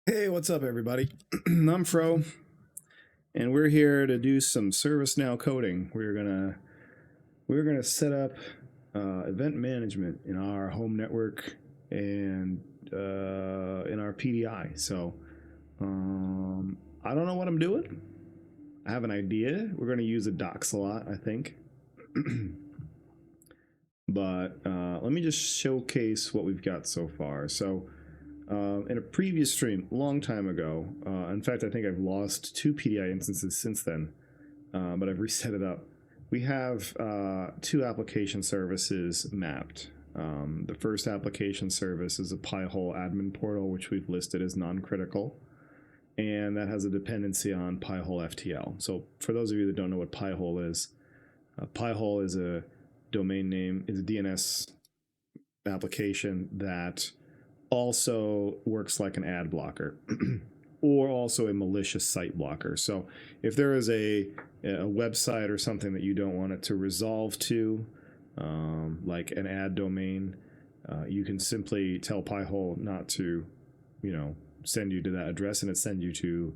Hey, what's up, everybody? I'm Fro, and we're here to do some ServiceNow coding. We're gonna set up event management in our home network and in our PDI. So I don't know what I'm doing. I have an idea. We're gonna use the docs a lot, I think. But let me just showcase what we've got so far. So in a previous stream, a long time ago, in fact, I think I've lost 2 PDI instances since then, but I've reset it up. We have 2 application services mapped. The first application service is a Pi-hole admin portal, which we've listed as non-critical, and that has a dependency on Pi-hole FTL. So for those of you that don't know what Pi-hole is a domain name, is a DNS application that also works like an ad blocker or also a malicious site blocker. So if there is a website or something that you don't want it to resolve to, like an ad domain, you can simply tell Pi-hole not to, send you to that address, and it send you to,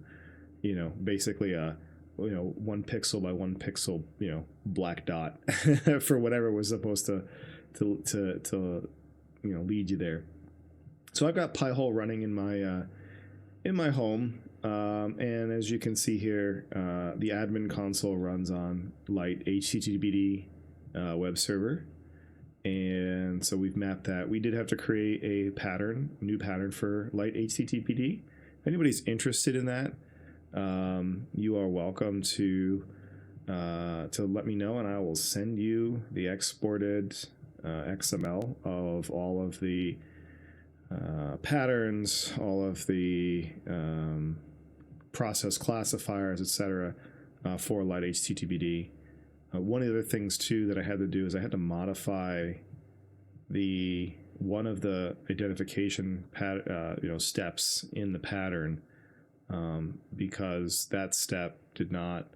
basically a 1 pixel by 1 pixel, black dot for whatever was supposed to lead you there. So I've got Pi-hole running in my home, and as you can see here, the admin console runs on Lite HTTPD web server, and so we've mapped that. We did have to create a new pattern for Lite HTTPD. If anybody's interested in that, you are welcome to let me know, and I will send you the exported XML of all of the patterns, all of the process classifiers, etc., for Lite HTTPD. One of the other things too that I had to do is I had to modify one of the identification steps in the pattern, because that step did not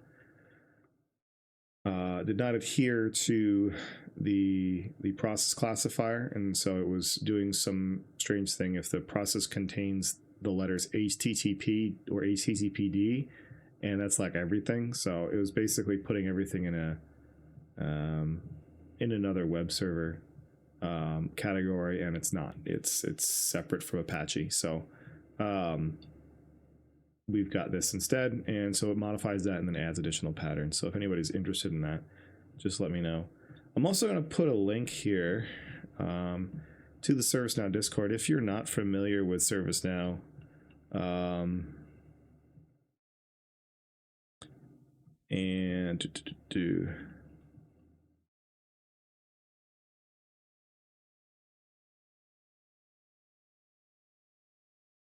adhere to the process classifier, and so it was doing some strange thing. If the process contains the letters HTTP or HTTPD, and that's like everything, so it was basically putting everything in another web server category, and it's not. It's separate from Apache. So we've got this instead, and so it modifies that and then adds additional patterns. So if anybody's interested in that, just let me know. I'm also going to put a link here to the ServiceNow Discord. If you're not familiar with ServiceNow, and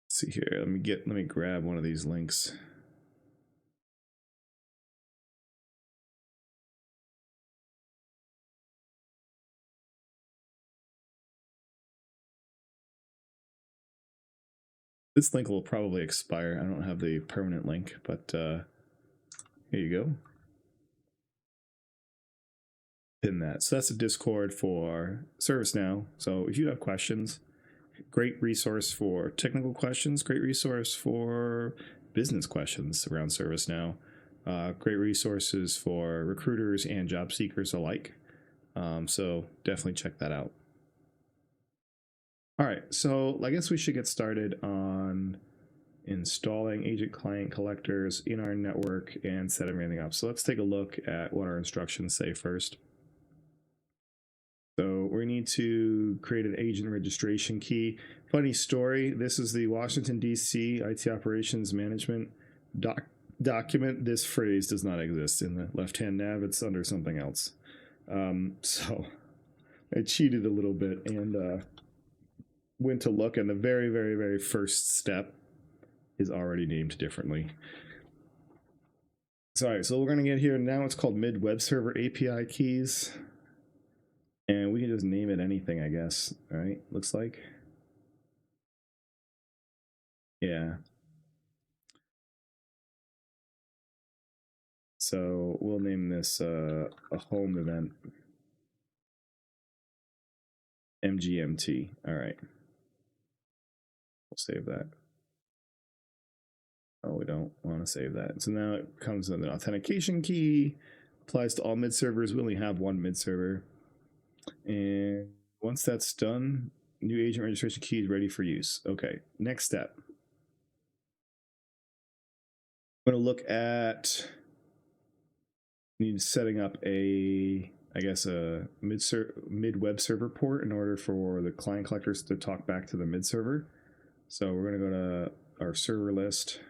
see here, let me grab one of these links. This link will probably expire. I don't have the permanent link, but here you go. Pin that. So that's a Discord for ServiceNow. So if you have questions, great resource for technical questions, great resource for business questions around ServiceNow, great resources for recruiters and job seekers alike. So definitely check that out. All right, so I guess we should get started on installing agent client collectors in our network and set everything up. So let's take a look at what our instructions say first. So we need to create an agent registration key. Funny story, this is the Washington, D.C. IT Operations Management document. This phrase does not exist in the left-hand nav. It's under something else. So I cheated a little bit and went to look, and the very, very, very first step is already named differently. Sorry, so we're going to get here now. It's called mid web server API keys. And we can just name it anything, I guess. All right, looks like. Yeah. So we'll name this a home event. MGMT. All right. We'll save that. Oh, we don't want to save that. So now it comes with an authentication key. Applies to all mid servers. We only have one mid server. And once that's done, new agent registration key is ready for use. Okay, next step. I'm going to look at setting up a mid web server port in order for the client collectors to talk back to the mid server. So we're going to go to our server list.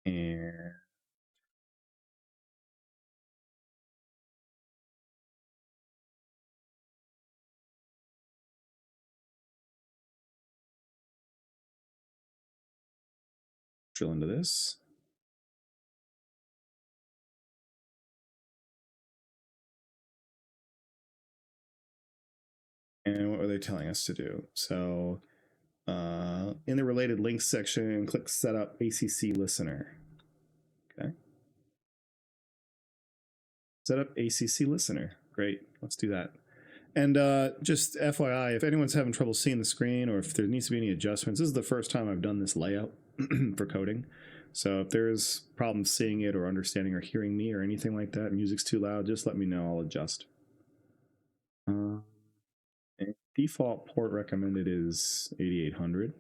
And drill into this. And what were they telling us to do? So in the related links section, click Setup ACC Listener. Okay. Setup ACC Listener. Great. Let's do that. And just FYI, if anyone's having trouble seeing the screen or if there needs to be any adjustments, this is the first time I've done this layout for coding. So if there's problems seeing it or understanding or hearing me or anything like that, music's too loud, just let me know. I'll adjust. Default port recommended is 8800.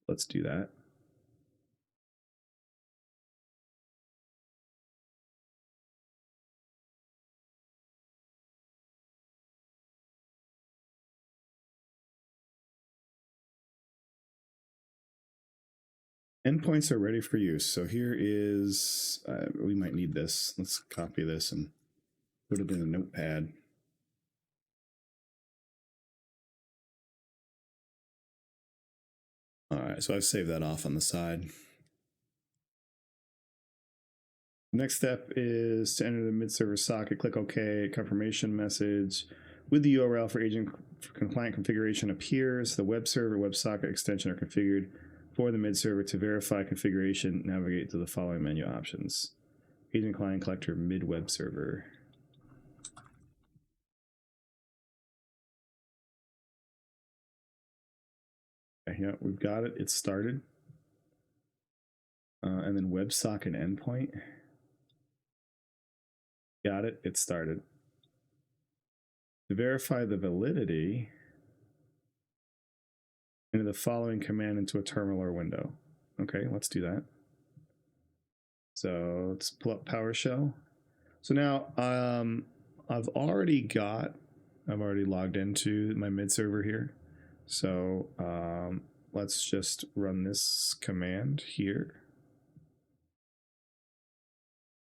Let's do that. Endpoints are ready for use. So here is, we might need this. Let's copy this and put it in a notepad. All right, so I've saved that off on the side. Next step is to enter the mid-server socket, click OK, confirmation message. With the URL for agent client configuration appears, the web server, WebSocket extension are configured for the mid-server. To verify configuration, navigate to the following menu options. Agent client collector, mid-web server. Okay, yeah, we've got it. It's started. And then WebSocket endpoint. Got it. It started. To verify the validity, enter the following command into a terminal or window. Okay, let's do that. So let's pull up PowerShell. So now I've already logged into my mid server here. So let's just run this command here.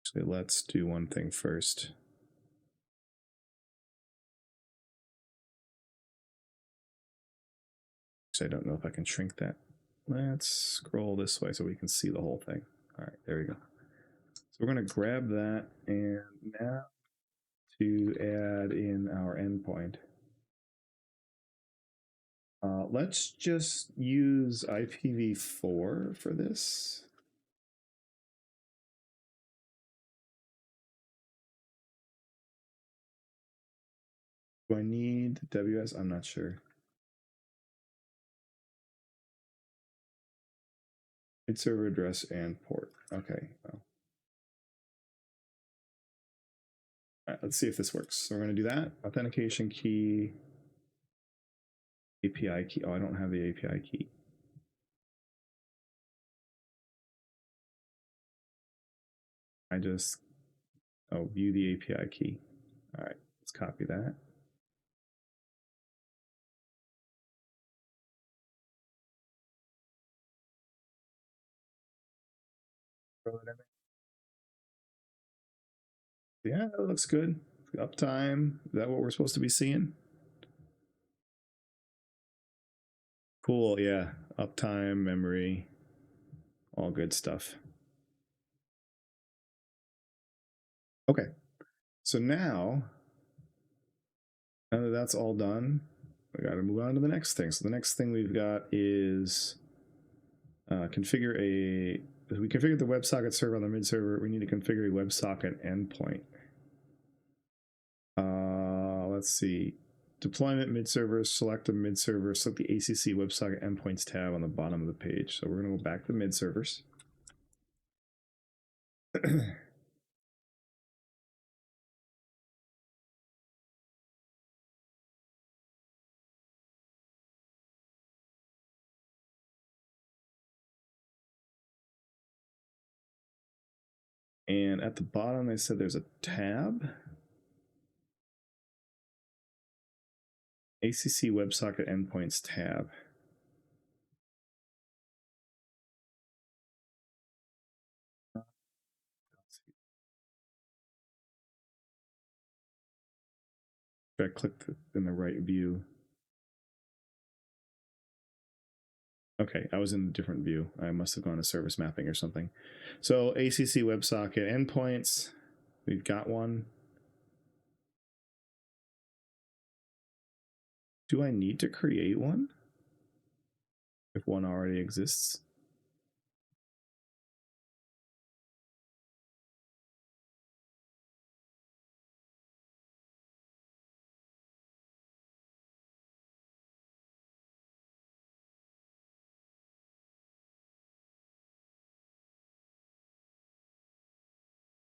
Actually, let's do one thing first. I don't know if I can shrink that. Let's scroll this way so we can see the whole thing. All right, there we go. So we're going to grab that, and now to add in our endpoint. Let's just use IPv4 for this. Do I need WS? I'm not sure. It's server address and port. Okay. Well. All right, let's see if this works. So we're going to do that. Authentication key, API key. Oh, I don't have the API key. View the API key. All right, let's copy that. Yeah, that looks good. Uptime, is that what we're supposed to be seeing? Cool, yeah. Uptime, memory, all good stuff. Okay, so now that that's all done, we got to move on to the next thing. So the next thing we've got is we configured the WebSocket server on the mid server. We need to configure a WebSocket endpoint. let's see. Deployment mid-server, select a mid-server, select the ACC WebSocket endpoints tab on the bottom of the page. So we're going to go back to mid-servers. And at the bottom, they said there's a tab. ACC WebSocket endpoints tab. I clicked in the right view. Okay, I was in a different view. I must have gone to service mapping or something. So ACC WebSocket endpoints, we've got one. Do I need to create one? If one already exists?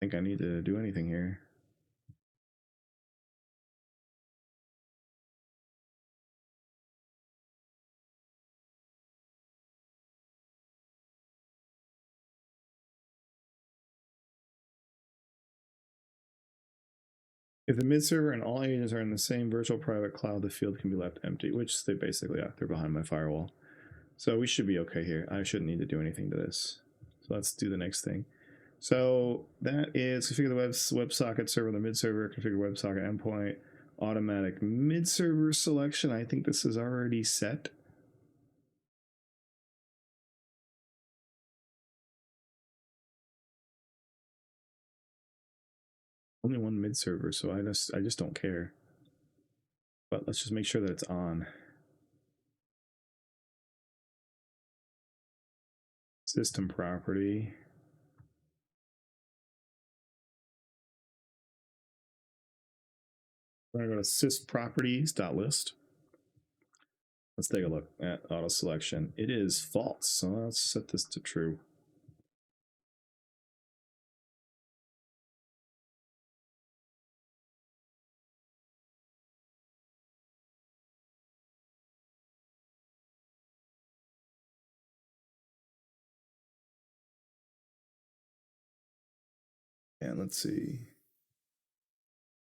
I think I need to do anything here. If the mid server and all agents are in the same virtual private cloud, the field can be left empty, which they basically are. They're behind my firewall. So we should be okay here. I shouldn't need to do anything to this. So let's do the next thing. So that is configure the WebSocket server, the mid server, configure WebSocket endpoint, automatic mid server selection. I think this is already set. Only one mid server, so I just don't care. But let's just make sure that it's on. System property. We're gonna go to sysproperties.list. Let's take a look at auto selection. It is false, so let's set this to true. And let's see.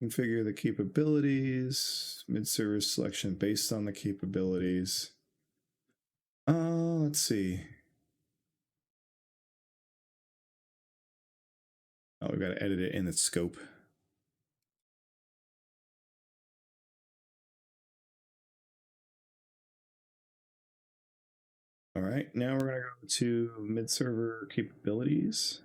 Configure the capabilities, mid-server selection based on the capabilities. Let's see. Oh, we've got to edit it in its scope. All right, now we're going to go to mid-server capabilities.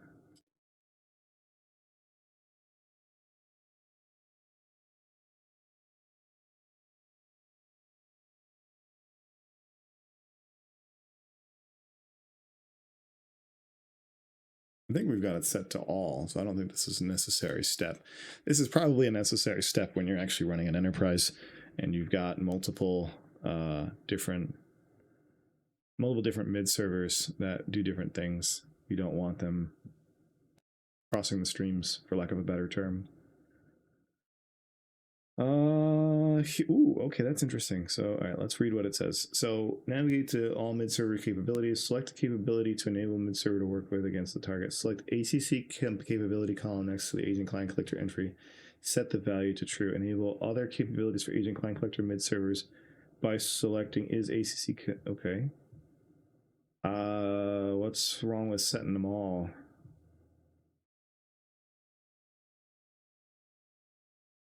I think we've got it set to all, so I don't think this is a necessary step. This is probably a necessary step when you're actually running an enterprise and you've got multiple different mid servers that do different things. You don't want them crossing the streams, for lack of a better term. Ooh, okay, that's interesting. So, all right, let's read what it says. So, navigate to all mid-server capabilities. Select the capability to enable mid-server to work with against the target. Select ACC capability column next to the agent client collector entry. Set the value to true. Enable other capabilities for agent client collector mid-servers by selecting is ACC. Okay. What's wrong with setting them all?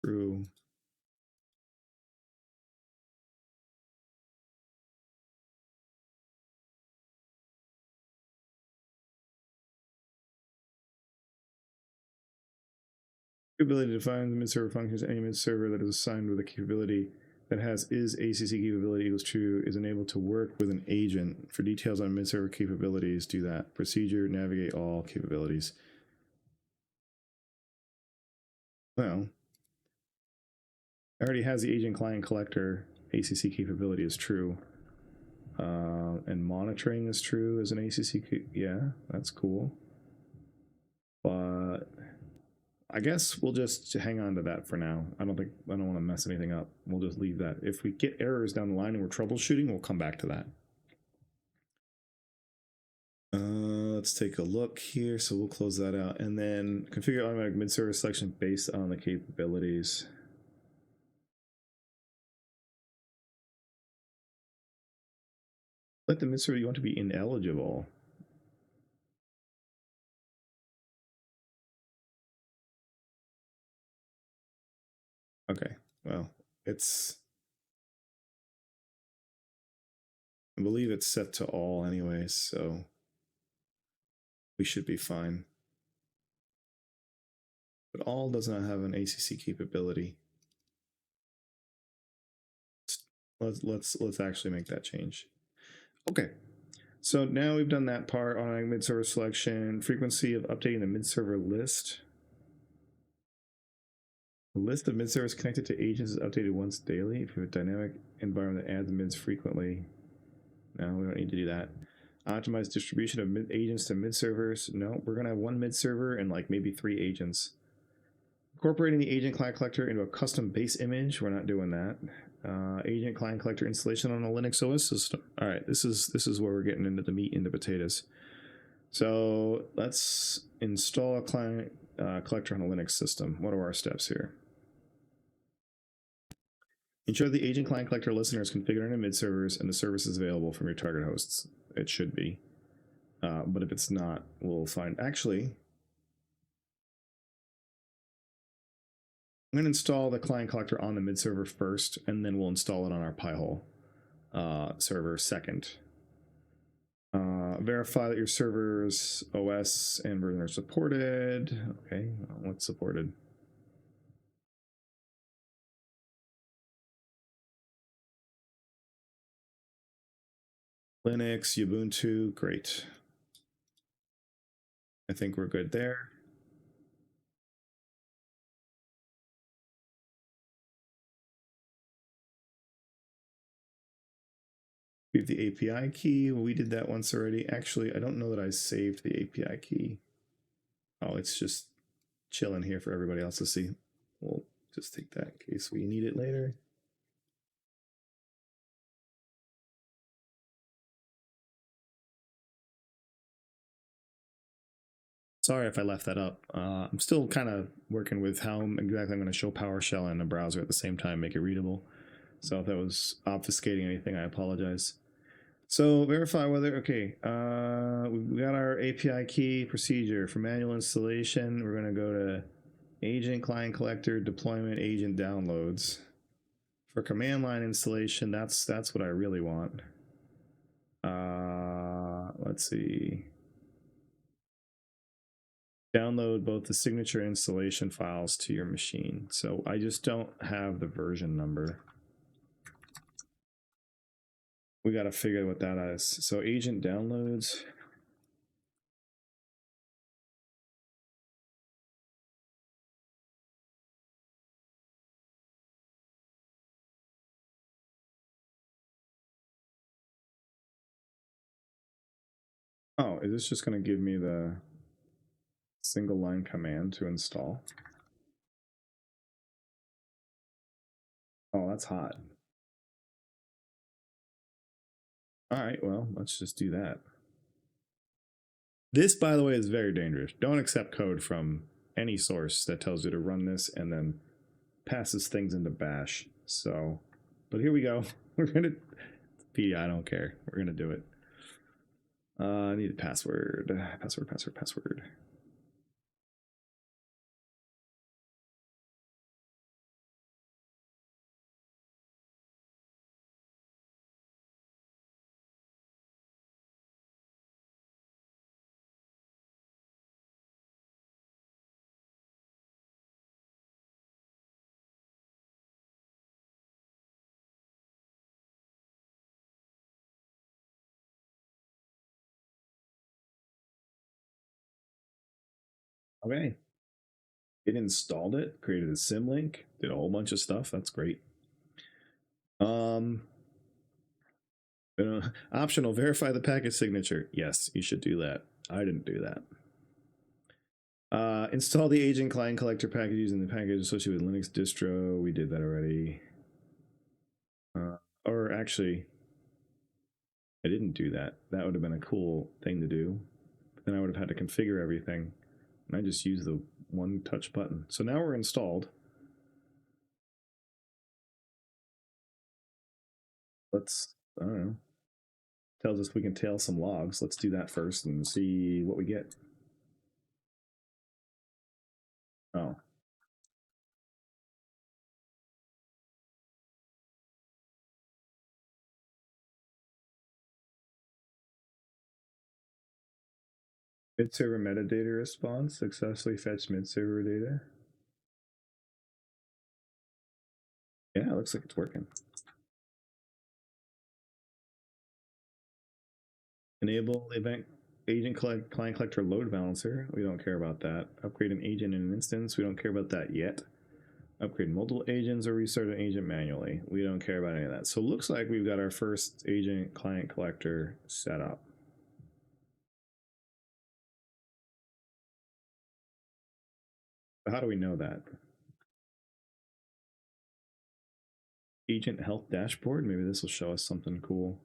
True. Capability defines mid-server functions. Any mid-server that is assigned with a capability that has is ACC capability equals true is enabled to work with an agent. For details on mid-server capabilities, do that. Procedure, navigate all capabilities. Well, already has the agent client collector ACC capability is true. And monitoring is true as an ACC. Yeah, that's cool. But I guess we'll just hang on to that for now. I don't want to mess anything up. We'll just leave that. If we get errors down the line and we're troubleshooting, we'll come back to that. Let's take a look here. So we'll close that out and then configure automatic mid-service selection based on the capabilities. Let the mid-server you want to be ineligible. Okay, well, I believe it's set to all anyways, so we should be fine. But all does not have an ACC capability. Let's actually make that change. Okay, so now we've done that part on mid-server selection, frequency of updating the mid-server list. The list of mid-servers connected to agents is updated once daily. If you have a dynamic environment that adds mids frequently, no, we don't need to do that. Optimize distribution of agents to mid-servers. No, we're gonna have one mid-server and like maybe 3 agents. Incorporating the agent client collector into a custom base image. We're not doing that. Agent client collector installation on a Linux OS system. All right, this is where we're getting into the meat and the potatoes. So let's install a client collector on a Linux system. What are our steps here? Ensure the agent client collector listener is configured on your mid servers and the service is available from your target hosts. It should be. But if it's not, we'll find. Actually, I'm going to install the client collector on the mid server first, and then we'll install it on our Pi-hole server second. Verify that your server's OS and version are supported. Okay, what's supported? Linux, Ubuntu, great. I think we're good there. We have the API key. We did that once already. Actually, I don't know that I saved the API key. Oh, it's just chilling here for everybody else to see. We'll just take that in case we need it later. Sorry if I left that up. I'm still kind of working with how exactly I'm going to show PowerShell in the browser at the same time, make it readable. So if that was obfuscating anything, I apologize. So verify whether, okay, we got our API key procedure for manual installation. We're going to go to agent client collector deployment agent downloads. For command line installation, that's what I really want. Let's see. Download both the signature installation files to your machine. So I just don't have the version number. We got to figure out what that is. So agent downloads. Oh, is this just going to give me the single line command to install? Oh, that's hot. All right, well, let's just do that. This, by the way, is very dangerous. Don't accept code from any source that tells you to run this and then passes things into bash. So, but here we go. We're gonna I don't care. We're gonna do it. I need a password. Password. Okay. It installed it, created a symlink, did a whole bunch of stuff. That's great. Optional, verify the package signature. Yes, you should do that. I didn't do that. Install the agent client collector package using the package associated with Linux distro. We did that already. Or actually, I didn't do that. That would have been a cool thing to do. But then I would have had to configure everything. And I just used the one touch button. So now we're installed. Let's, I don't know, tells us we can tail some logs. Let's do that first and see what we get. Oh. Mid-server metadata response successfully fetched mid-server data. Yeah, it looks like it's working. Enable event agent client collector load balancer. We don't care about that. Upgrade an agent in an instance. We don't care about that yet. Upgrade multiple agents or restart an agent manually. We don't care about any of that. So it looks like we've got our first agent client collector set up. But how do we know that? Agent health dashboard. Maybe this will show us something cool.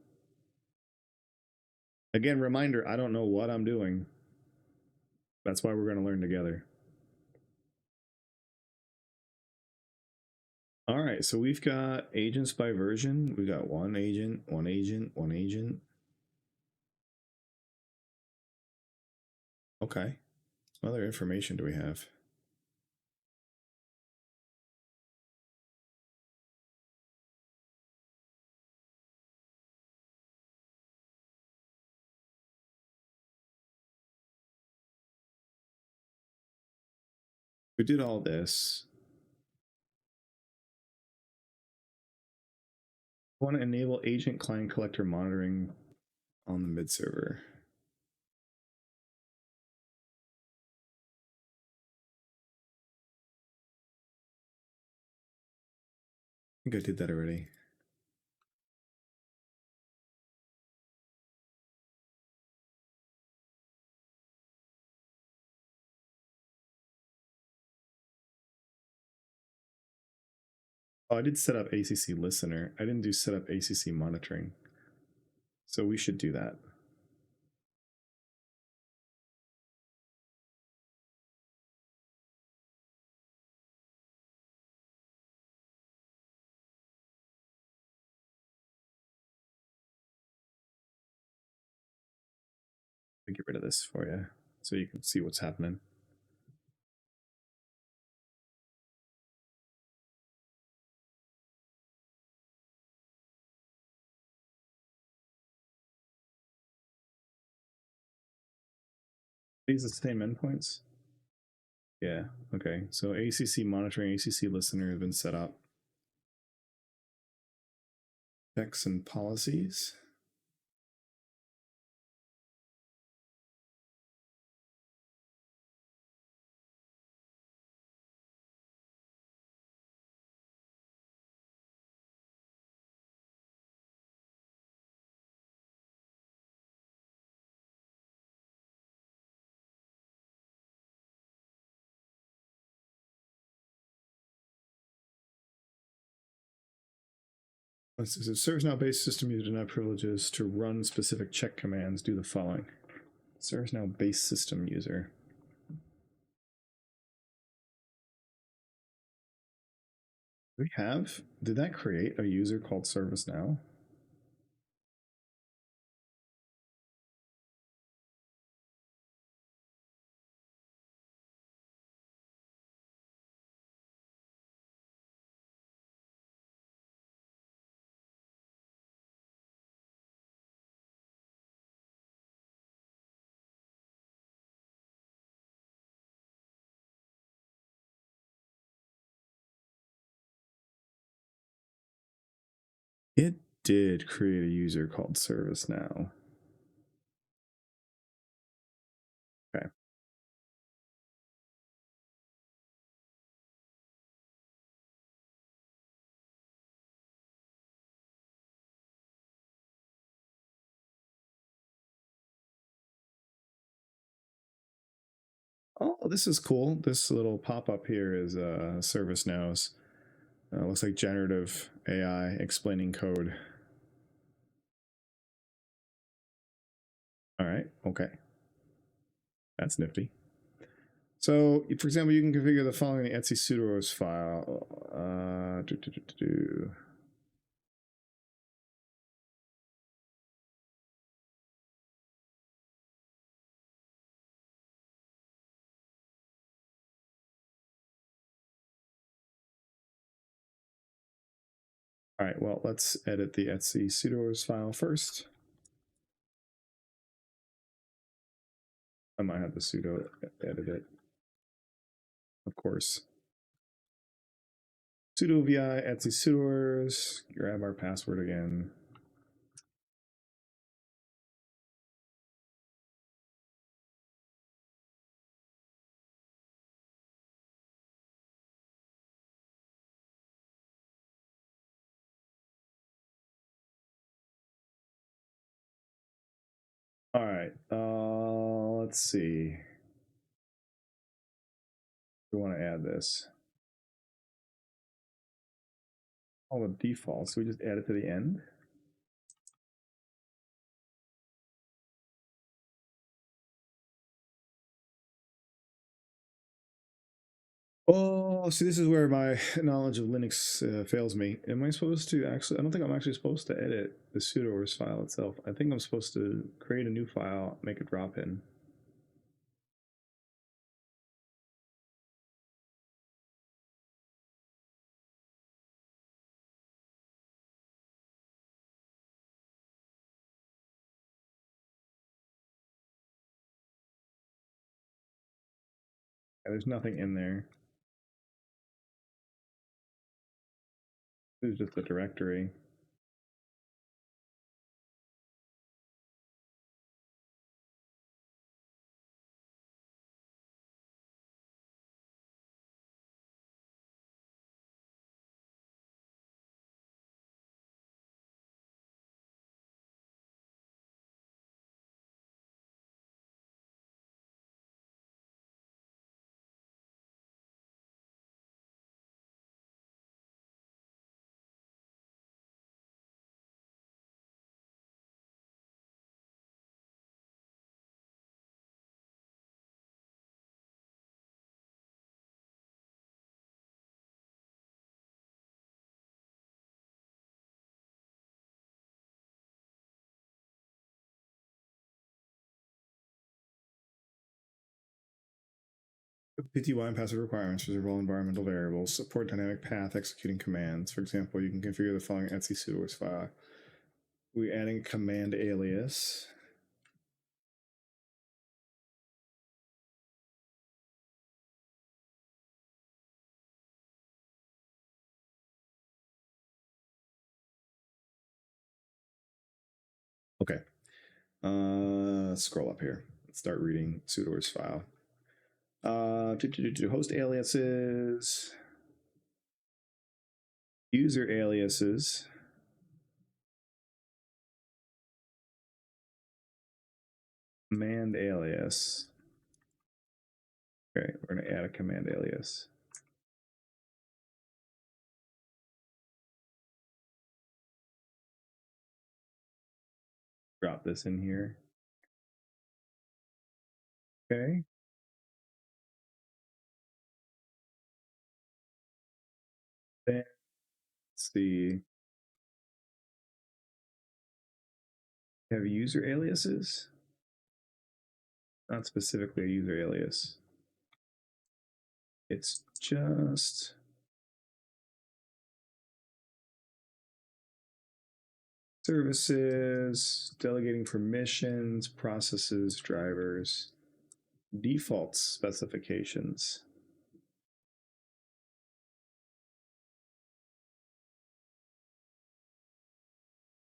Again, reminder, I don't know what I'm doing. That's why we're going to learn together. All right, so we've got agents by version. We've got one agent, one agent, one agent. Okay. What other information do we have? We did all this. I want to enable agent client collector monitoring on the mid server. I think I did that already. Oh, I did set up ACC listener. I didn't do set up ACC monitoring. So we should do that. I'll get rid of this for you so you can see what's happening. These are the same endpoints? Yeah, okay. So ACC monitoring, ACC listener has been set up. Checks and policies. This is a ServiceNow-based system user denied privileges to run specific check commands. Do the following. ServiceNow-based system user. We have. Did that create a user called ServiceNow? It did create a user called ServiceNow. Okay. Oh, this is cool. This little pop-up here is ServiceNow's. Looks like generative AI explaining code. All right, okay. That's nifty. So, for example, you can configure the following in the Etsy sudoers file. All right, well, let's edit the Etsy sudoers file first. I might have the sudo edit it, of course. Sudo vi Etsy sudoers, grab our password again. All right, let's see. We want to add this. All the defaults, so we just add it to the end. Oh, see, this is where my knowledge of Linux fails me. Am I supposed to actually? I don't think I'm actually supposed to edit the sudoers file itself. I think I'm supposed to create a new file, make a drop in. Yeah, there's nothing in there. This is just a directory. PTY and passive requirements for several environmental variables. Support dynamic path executing commands. For example, you can configure the following Etsy sudoers file. We're adding command alias. Okay. Scroll up here. Let's start reading sudoers file. Host aliases, user aliases, command alias. Okay, we're going to add a command alias. Drop this in here. Okay. Then let's see. Have user aliases? Not specifically a user alias. It's just services, delegating permissions, processes, drivers, default specifications.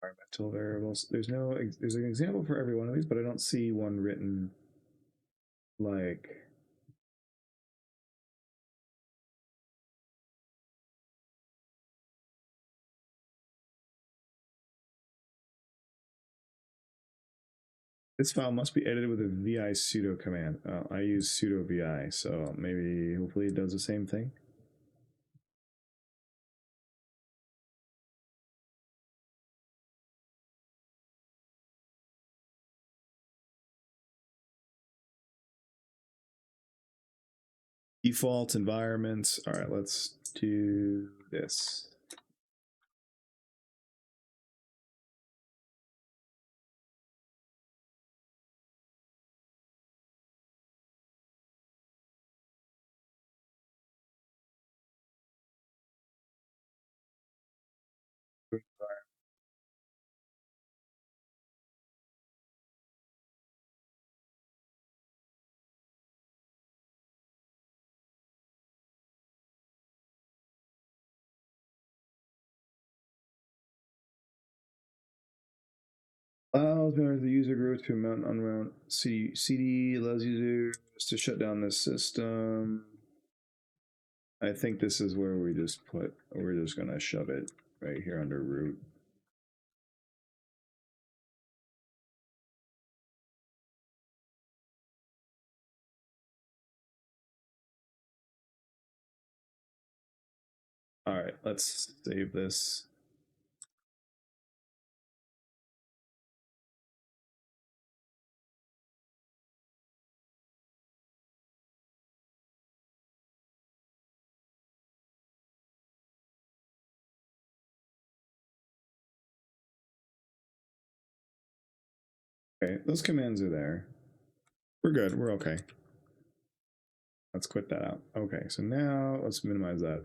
Environmental variables. There's an example for every one of these, but I don't see one written like This file must be edited with a vi sudo command. I use sudo vi, so maybe hopefully it does the same thing. Default environments. All right, let's do this. Allows the user group to mount and unmount CD allows users to shut down the system. I think this is where we're just gonna shove it right here under root. All right, let's save this. Okay, those commands are there. We're good. We're okay. Let's quit that out. Okay, so now let's minimize that.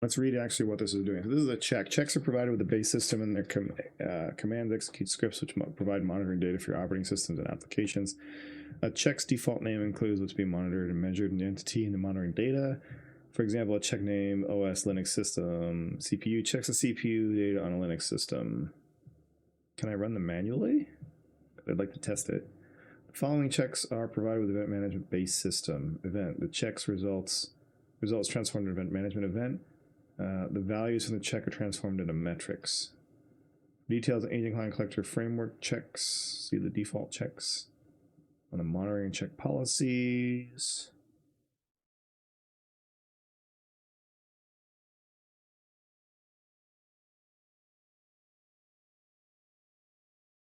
Let's read actually what this is doing. So this is a check. Checks are provided with the base system, and their commands execute scripts which provide monitoring data for your operating systems and applications. A check's default name includes what's being monitored and measured in the entity and the monitoring data. For example, a check name OS Linux system CPU checks the CPU data on a Linux system. Can I run them manually? I'd like to test it. The following checks are provided with event management base system event. The checks results transformed into event management event. The values from the check are transformed into metrics. Details of agent client collector framework checks. See the default checks on the monitoring check policies.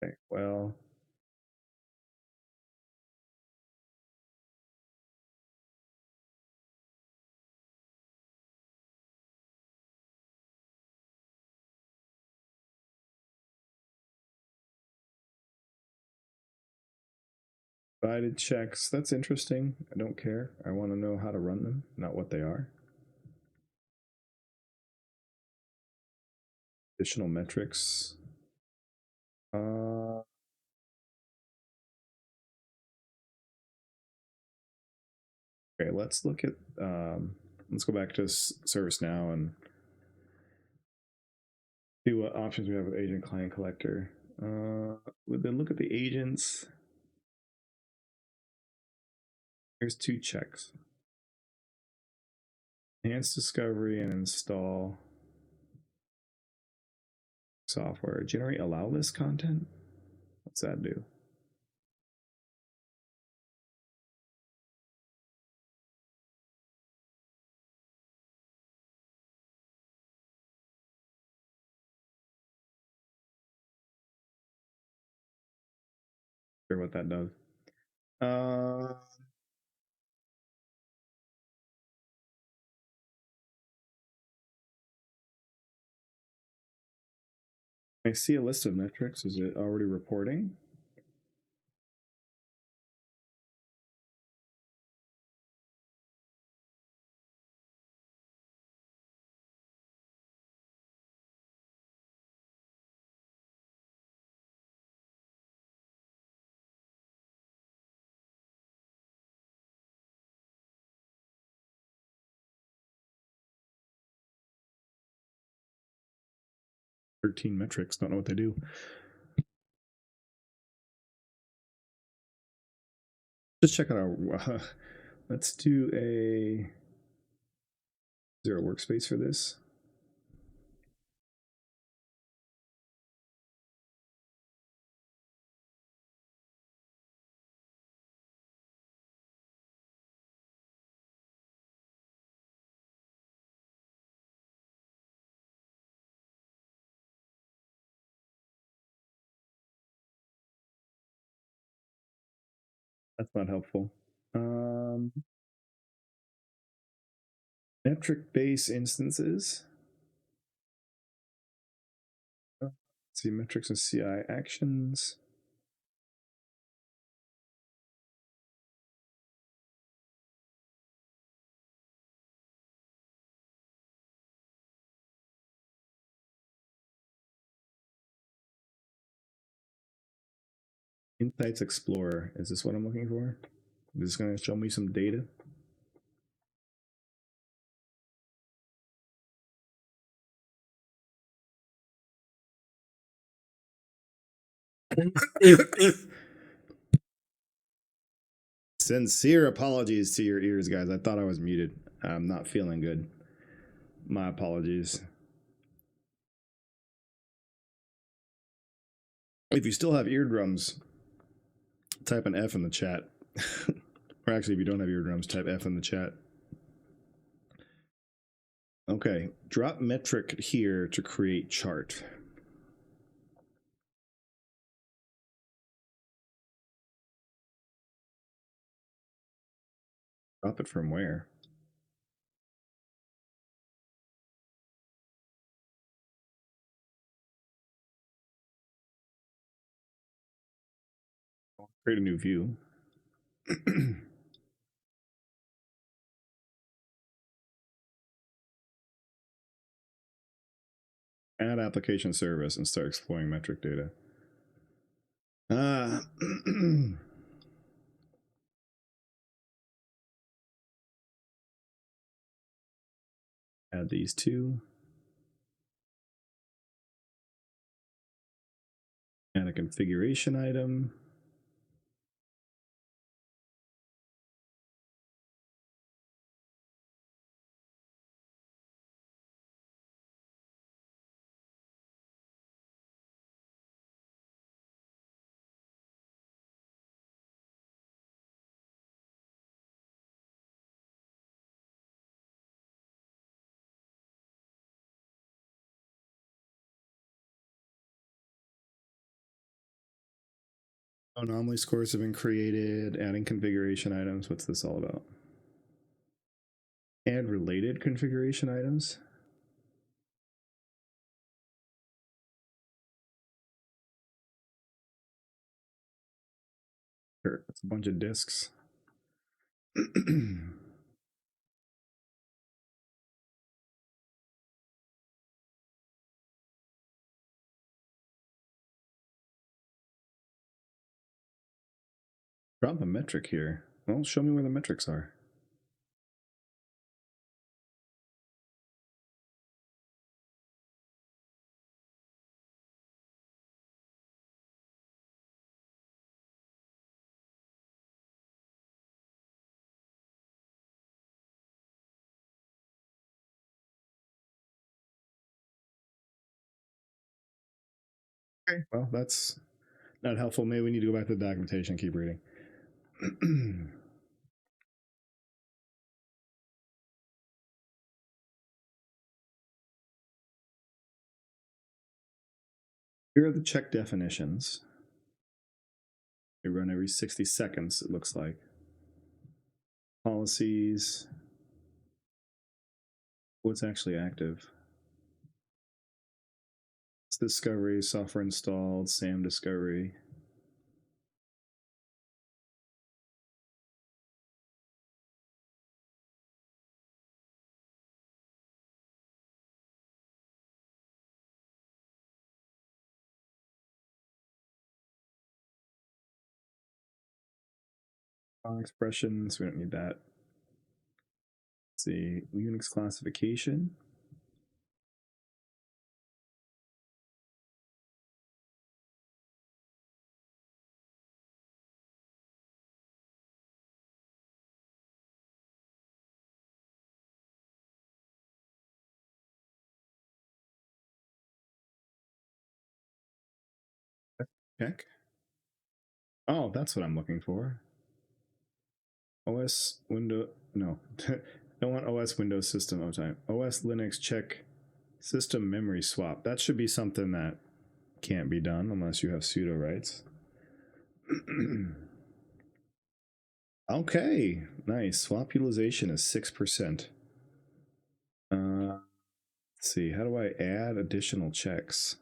Okay, well, provided checks. That's interesting. I don't care. I want to know how to run them, not what they are. Additional metrics. Okay, let's look at. Let's go back to ServiceNow and see what options we have with agent client collector. Then look at the agents. Here's two checks. Enhance discovery and install software. Generate allow list content? What's that do? Sure what that does. I see a list of metrics. Is it already reporting? "13 metrics. Don't know what they do." Just check out our. Let's do a. Is there a workspace for this? That's not helpful. Metric base instances. Let's see, metrics and CI actions. Insights Explorer. Is this what I'm looking for? Is this going to show me some data? Sincere apologies to your ears, guys. I thought I was muted. I'm not feeling good. My apologies. If you still have eardrums, type an F in the chat. Or actually, if you don't have eardrums, type F in the chat. Okay, drop metric here to create chart. Drop it from where? Create a new view. Add application service and start exploring metric data. Add these two. Add a configuration item. Anomaly scores have been created. Adding configuration items. What's this all about? Add related configuration items. Sure, it's a bunch of disks. Drop a metric here. Well, show me where the metrics are. Okay, well, that's not helpful. Maybe we need to go back to the documentation and keep reading. Here are the check definitions. They run every 60 seconds, it looks like. Policies. What's actually active? It's discovery, software installed, SAM discovery. Expressions, we don't need that. Let's see, Unix classification. Check. Oh, that's what I'm looking for. OS window, no. Don't want OS Windows system uptime. OS Linux check system memory swap. That should be something that can't be done unless you have sudo rights. Okay, nice. Swap utilization is 6%. Let's see, how do I add additional checks?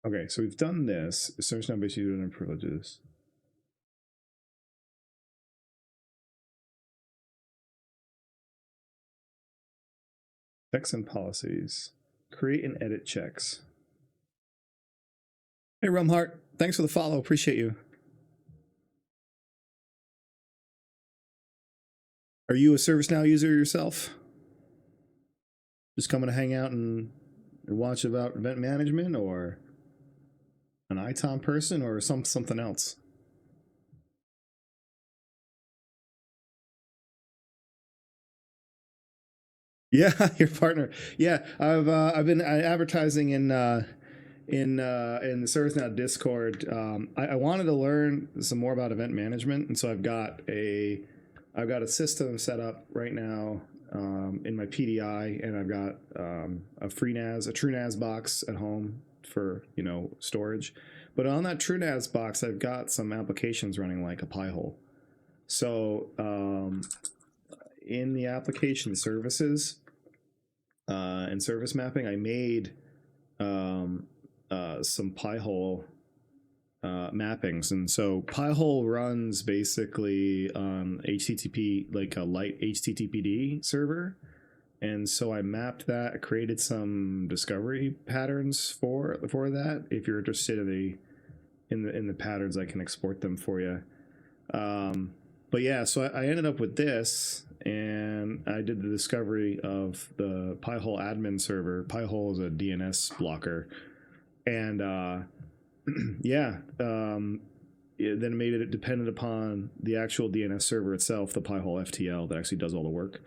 Okay, so we've done this. ServiceNow basically doing privileges. Checks and policies. Create and edit checks. Hey, Rumhart. Thanks for the follow. Appreciate you. Are you a ServiceNow user yourself? Just coming to hang out and watch about event management, or an ITOM person, or something else? Yeah, your partner. Yeah, I've been advertising in the ServiceNow Discord. I wanted to learn some more about event management, and so I've got a system set up right now in my PDI, and I've got a TrueNAS box at home for storage. But on that TrueNAS box, I've got some applications running like a Pi-hole. So in the application services and service mapping, I made some Pi-hole mappings, and so Pi-hole runs basically on HTTP, like a light HTTPD server, and so I mapped that, created some discovery patterns for that. If you're interested in the patterns, I can export them for you. But yeah, so I ended up with this, and I did the discovery of the Pi-hole admin server. Pi-hole is a DNS blocker, and yeah, then made it dependent upon the actual DNS server itself, the Pi-hole FTL that actually does all the work.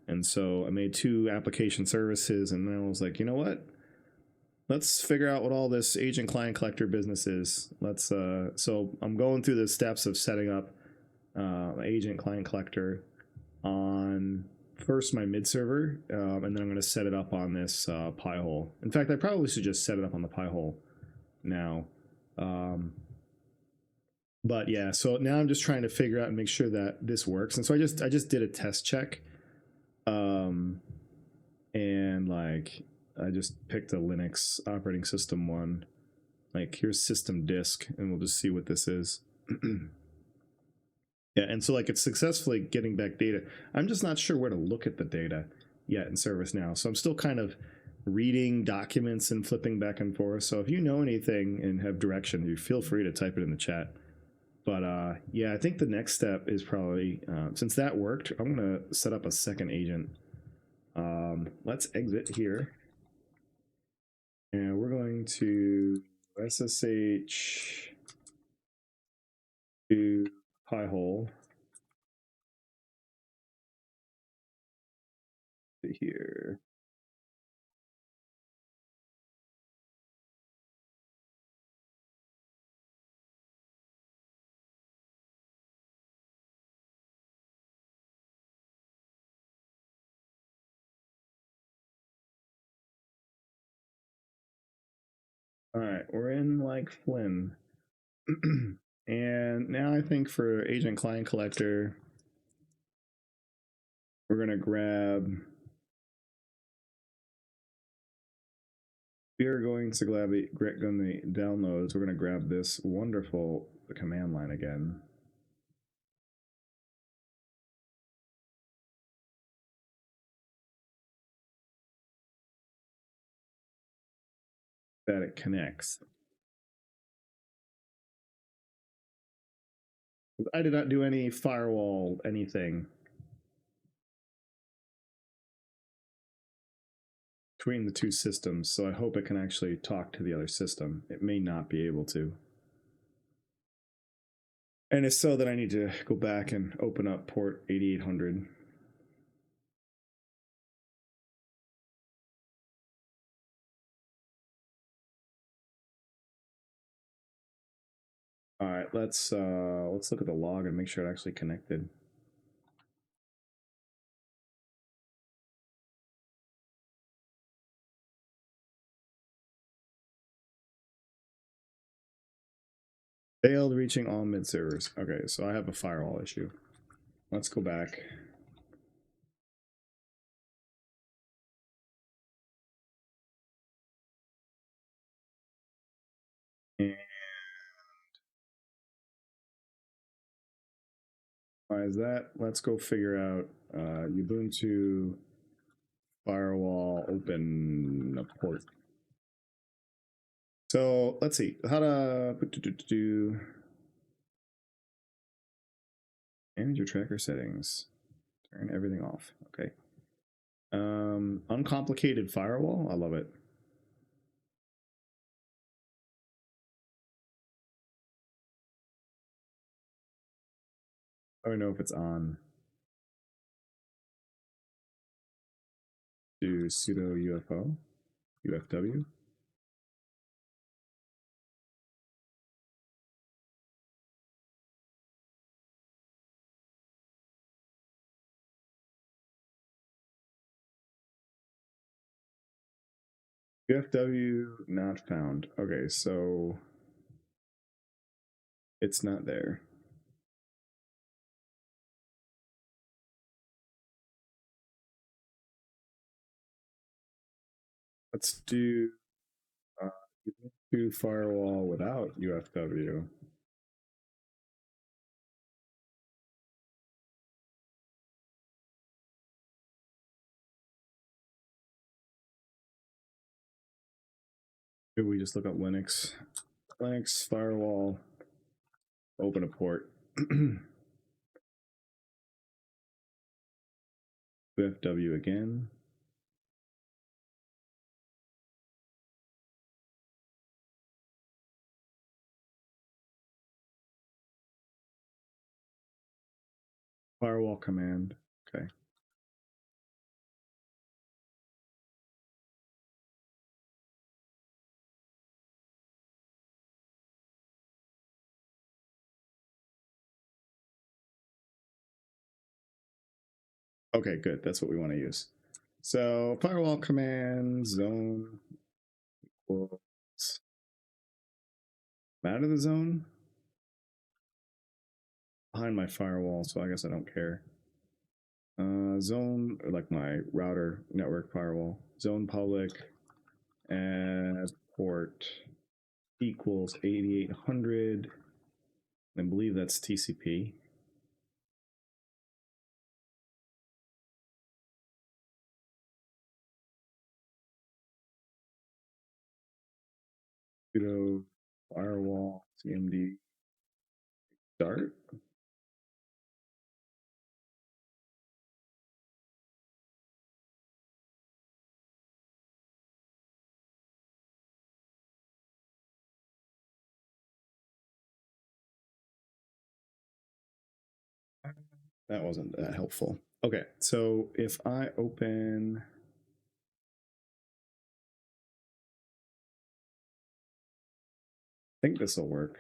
And so I made 2 application services, and then I was like, you know what? Let's figure out what all this agent client collector business is. So I'm going through the steps of setting up agent client collector on first my mid server, and then I'm going to set it up on this Pi-hole. In fact, I probably should just set it up on the Pi-hole now. But yeah, so now I'm just trying to figure out and make sure that this works. And so I just did a test check, and like I just picked a Linux operating system one. Like, here's system disk, and we'll just see what this is. Yeah, and so like it's successfully getting back data. I'm just not sure where to look at the data yet in ServiceNow. So I'm still kind of reading documents and flipping back and forth. So if you know anything and have direction, you feel free to type it in the chat. But yeah, I think the next step is probably, since that worked, I'm going to set up a second agent. Let's exit here. And we're going to SSH to Pi-hole. Here. All right, we're in like Flynn. And now I think for agent client collector, we're going to grab, we are going to grab the downloads. We're going to grab this wonderful command line again. That it connects. I did not do any firewall anything between the 2 systems, so I hope it can actually talk to the other system. It may not be able to. And it's so that I need to go back and open up port 8800. All right, let's look at the log and make sure it actually connected. Failed reaching all mid servers. Okay, so I have a firewall issue. Let's go back. And why is that? Let's go figure out Ubuntu firewall open a port. So let's see how to manage your tracker settings. Turn everything off. Okay. Uncomplicated firewall. I love it. I don't know if it's on. Do sudo UFO, UFW. UFW not found. Okay, so it's not there. Let's do firewall without UFW. Maybe we just look up Linux. Linux firewall, open a port. UFW again. Firewall command. Okay. Okay, good. That's what we want to use. So firewall command zone equals out of the zone behind my firewall, so I guess I don't care. Zone, like my router network firewall, zone public add port equals 8800. I believe that's TCP. Sudo firewall cmd start. That wasn't that helpful. Okay, so if I open, I think this will work.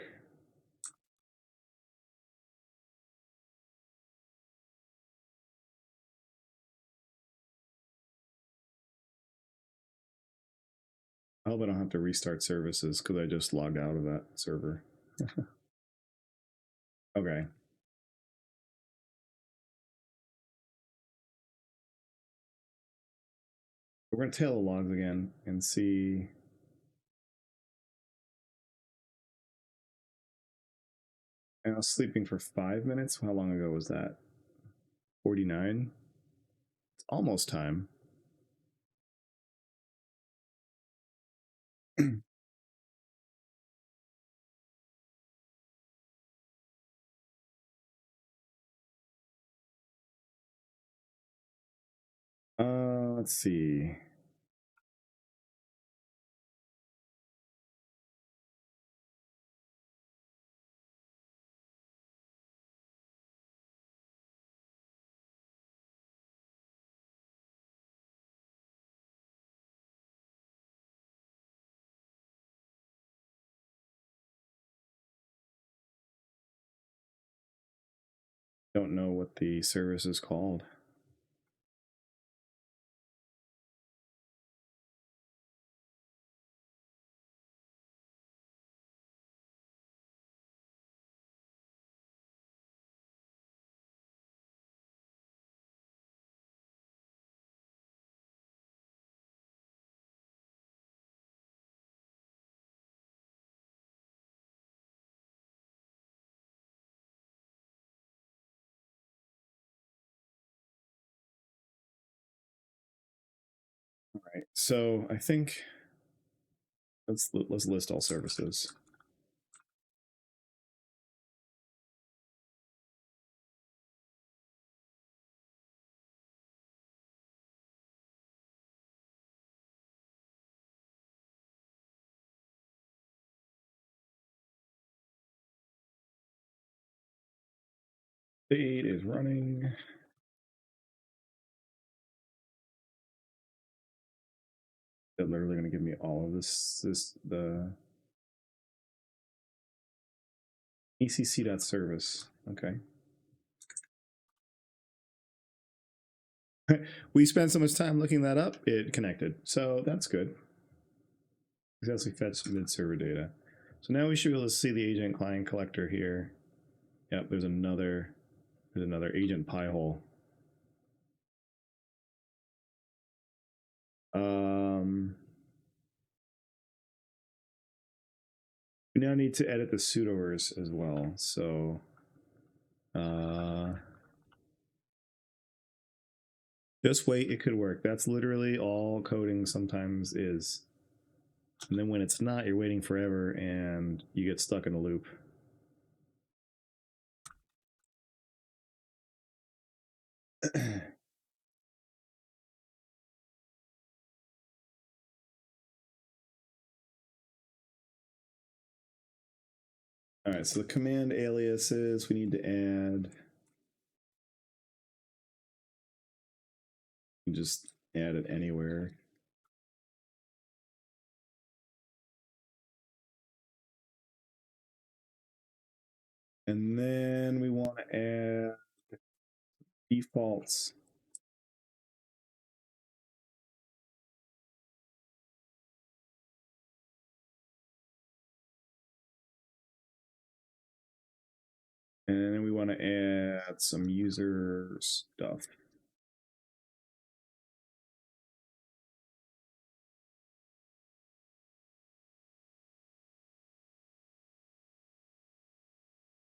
I hope I don't have to restart services because I just logged out of that server. Okay. We're going to tail the logs again and see. I was sleeping for 5 minutes. How long ago was that? 49? It's almost time. Let's see. Don't know what the service is called. Right. So I think let's list all services. State is running. They're literally going to give me all of this. The ECC.service. Okay. We spent so much time looking that up, it connected. So that's good. Successfully fetched mid-server data. So now we should be able to see the agent client collector here. Yep, there's another agent pie hole. We now need to edit the pseudoers as well. So just wait, it could work. That's literally all coding sometimes is. And then when it's not, you're waiting forever and you get stuck in a loop. All right, so the command aliases we need to add. Just add it anywhere. And then we want to add defaults. And then we want to add some user stuff.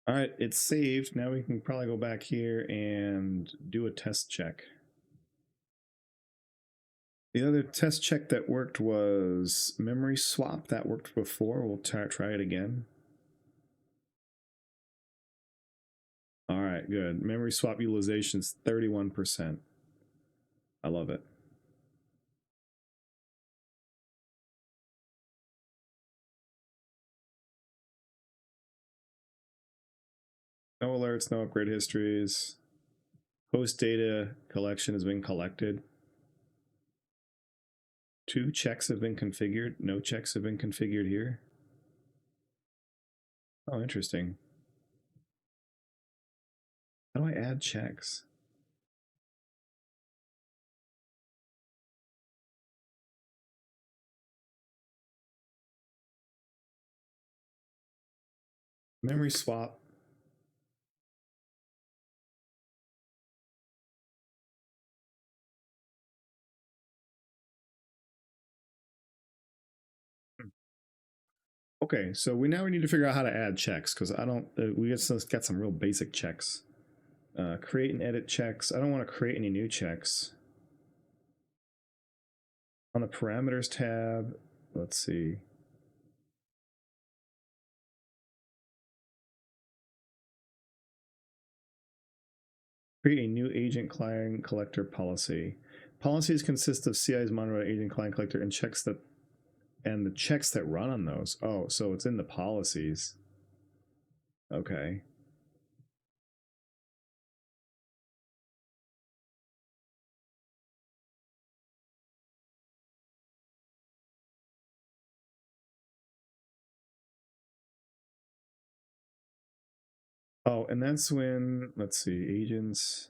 All right, it's saved. Now we can probably go back here and do a test check. The other test check that worked was memory swap. That worked before. We'll try it again. All right, good. Memory swap utilization is 31%. I love it. No alerts, no upgrade histories. Host data collection has been collected. 2 checks have been configured. No checks have been configured here. Oh, interesting. How do I add checks? Memory swap. Okay, so we need to figure out how to add checks because I don't. We just got some real basic checks. Create and edit checks. I don't want to create any new checks. On the parameters tab, let's see. Create a new agent client collector policy. Policies consist of CIs monitored by agent client collector and the checks that run on those. Oh, so it's in the policies. Okay. Oh, and that's when, let's see, agents.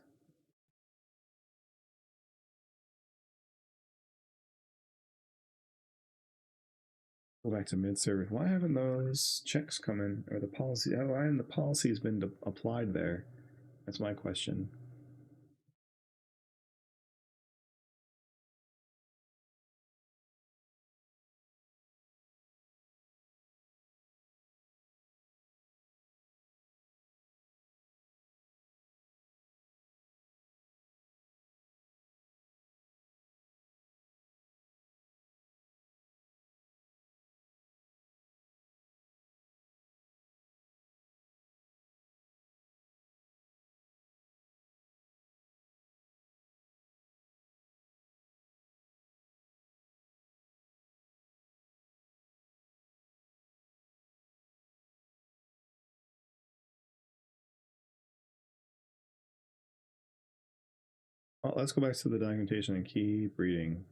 Go back to mid-service. Why haven't those checks come in? Or the policy, why haven't the policies been applied there? That's my question. Well, let's go back to the documentation and keep reading.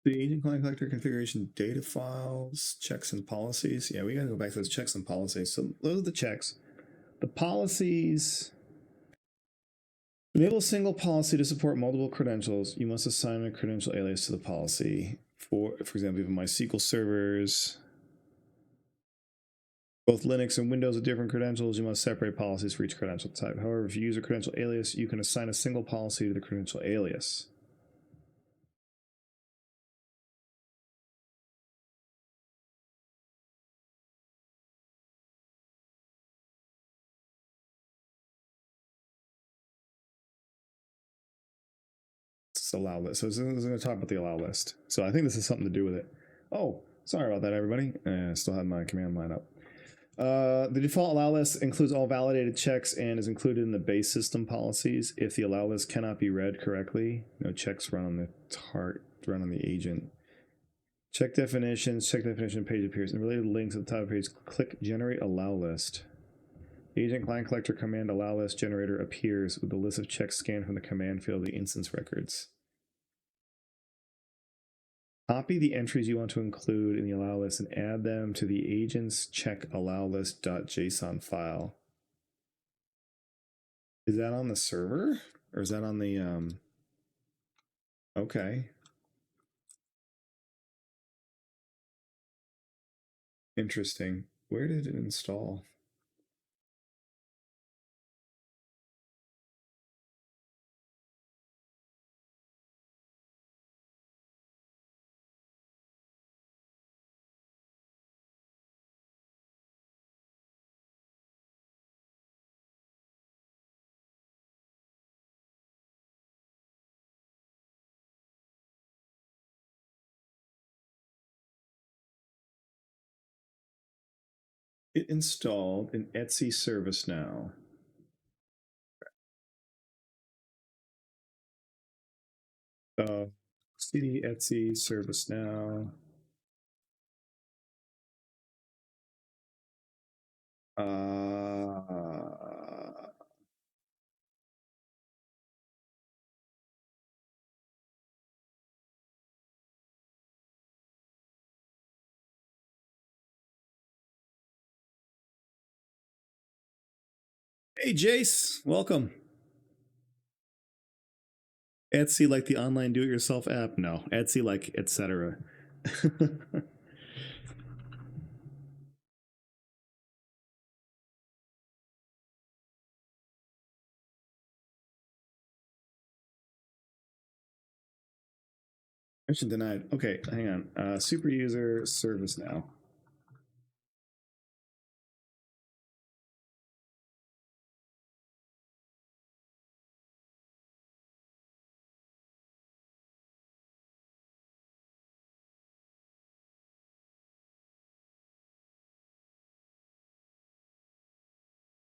The agent client collector configuration data files, checks and policies. Yeah, we got to go back to those checks and policies. So those are the checks. The policies enable a single policy to support multiple credentials. You must assign a credential alias to the policy. For example, even MySQL servers, both Linux and Windows with different credentials, you must separate policies for each credential type. However, if you use a credential alias, you can assign a single policy to the credential alias. Allow list. So this is going to talk about the allow list. So I think this has something to do with it. Oh, sorry about that, everybody. I still have my command line up. The default allow list includes all validated checks and is included in the base system policies. If the allow list cannot be read correctly, no checks run on the agent. Check definition page appears. And related links at the top of the page, click generate allow list. The agent client collector command allow list generator appears with the list of checks scanned from the command field of the instance records. Copy the entries you want to include in the allow list and add them to the agent's check allow list.json file. Is that on the server or is that on the okay. Interesting. Where did it install? It installed in Etsy ServiceNow. CD Etsy ServiceNow. Hey Jace, welcome. Etsy like the online do-it-yourself app? No, Etsy like etc. Mission denied. Okay, hang on. Super user ServiceNow.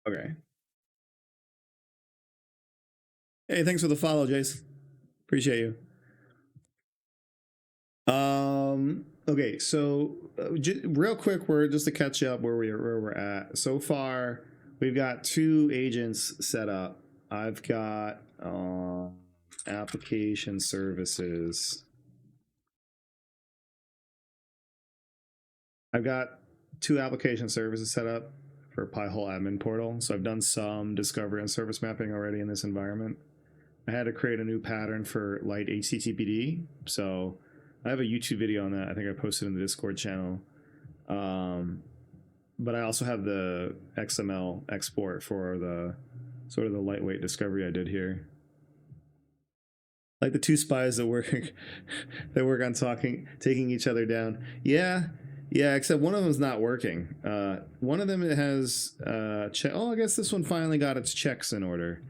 Okay. Hey, thanks for the follow, Jace. Appreciate you. Okay, so real quick, we're just to catch up where we're at. So far, we've got 2 agents set up. I've got application services. I've got 2 application services set up for Pi-hole admin portal. So I've done some discovery and service mapping already in this environment. I had to create a new pattern for light HTTPD. So I have a YouTube video on that. I think I posted in the Discord channel. But I also have the XML export for the sort of the lightweight discovery I did here. Like the 2 spies that work on taking each other down. Yeah, Yeah, except one of them's not working. One of them has oh, I guess this one finally got its checks in order.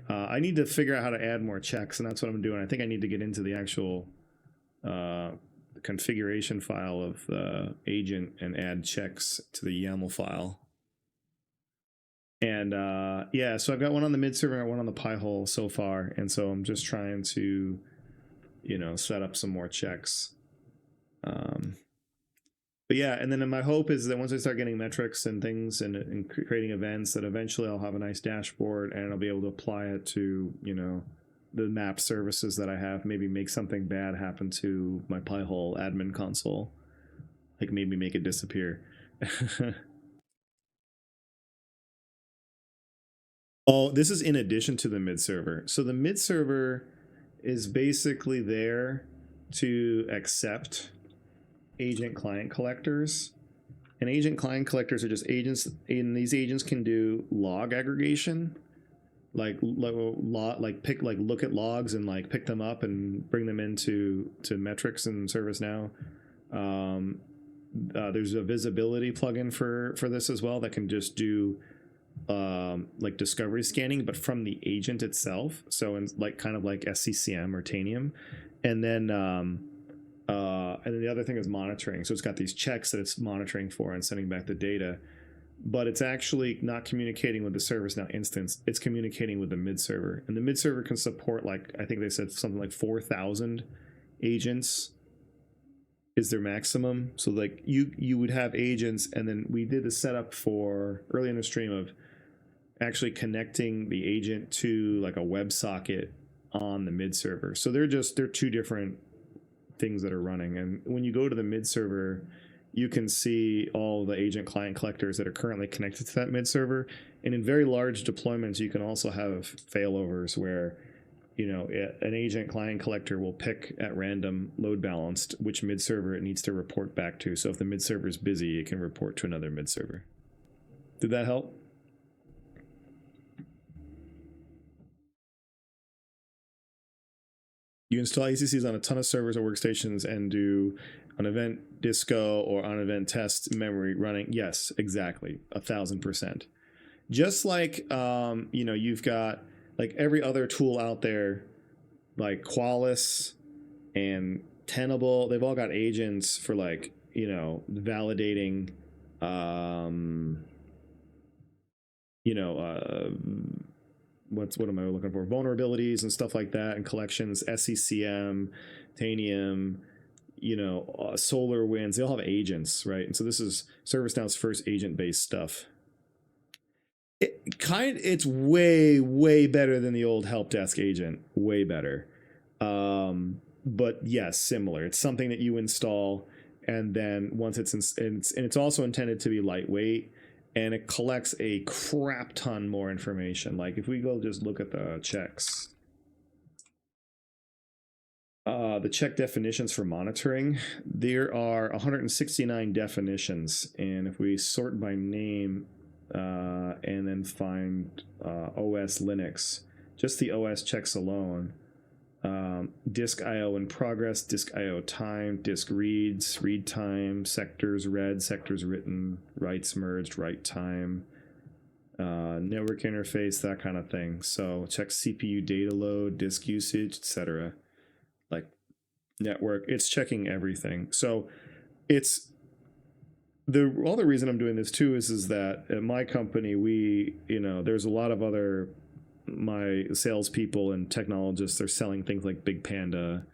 I need to figure out how to add more checks, and that's what I'm doing. I think I need to get into the actual uh, configuration file of the agent and add checks to the YAML file. And yeah, so I've got one on the mid server and one on the Pi-hole so far, and so I'm just trying to, set up some more checks. But yeah, and then my hope is that once I start getting metrics and things and creating events, that eventually I'll have a nice dashboard and I'll be able to apply it to, the map services that I have. Maybe make something bad happen to my Pi-hole admin console, like maybe make it disappear. Oh, this is in addition to the mid server. So the mid server is basically there to accept agent client collectors. And agent client collectors are just agents, and these agents can do log aggregation, like look at logs and like pick them up and bring them into metrics in ServiceNow. There's a visibility plugin for this as well that can just do like discovery scanning, but from the agent itself. So in like kind of like SCCM or Tanium, and then the other thing is monitoring. So it's got these checks that it's monitoring for and sending back the data, but it's actually not communicating with the ServiceNow instance. It's communicating with the mid server, and the mid server can support, like, I think they said something like 4,000 agents is their maximum. So like you would have agents, and then we did the setup for early in the stream of actually connecting the agent to like a WebSocket on the mid server. So they're two different things that are running. And when you go to the mid server, you can see all the agent client collectors that are currently connected to that mid server. And in very large deployments, you can also have failovers where, an agent client collector will pick at random load balanced which mid server it needs to report back to. So if the mid server is busy, it can report to another mid server. Did that help? You install ACCs on a ton of servers or workstations and do an event disco or on event test memory running. Yes, exactly. 1,000%. Just like, you've got like every other tool out there, like Qualys and Tenable, they've all got agents for like, validating, what am I looking for? Vulnerabilities and stuff like that, and collections, SCCM, Tanium, SolarWinds. They all have agents, right? And so this is ServiceNow's first agent-based stuff. It's way better than the old help desk agent. Way better. But yes, similar. It's something that you install, and then once it's also intended to be lightweight, and it collects a crap ton more information. Like if we go just look at the checks, the check definitions for monitoring, there are 169 definitions, and if we sort by name and then find OS Linux, just the OS checks alone, disk IO in progress, disk IO time, disk reads, read time, sectors read, sectors written, writes merged, write time, network interface, that kind of thing. So check CPU data load, disk usage, etc. Like network, it's checking everything. So it's all the reason I'm doing this too is that at my company, we, there's a lot of other my salespeople and technologists are selling things like Big Panda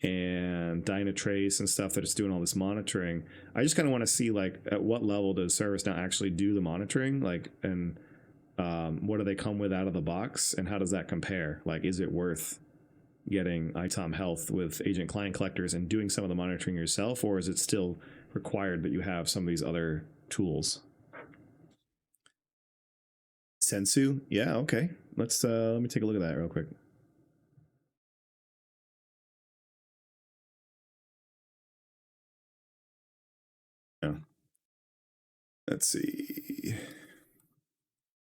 and Dynatrace and stuff that is doing all this monitoring. I just kind of want to see like at what level does ServiceNow actually do the monitoring, like, and what do they come with out of the box, and how does that compare? Like, is it worth getting ITOM Health with agent client collectors and doing some of the monitoring yourself, or is it still required that you have some of these other tools? Sensu, yeah, okay. Let me take a look at that real quick. Yeah. Let's see.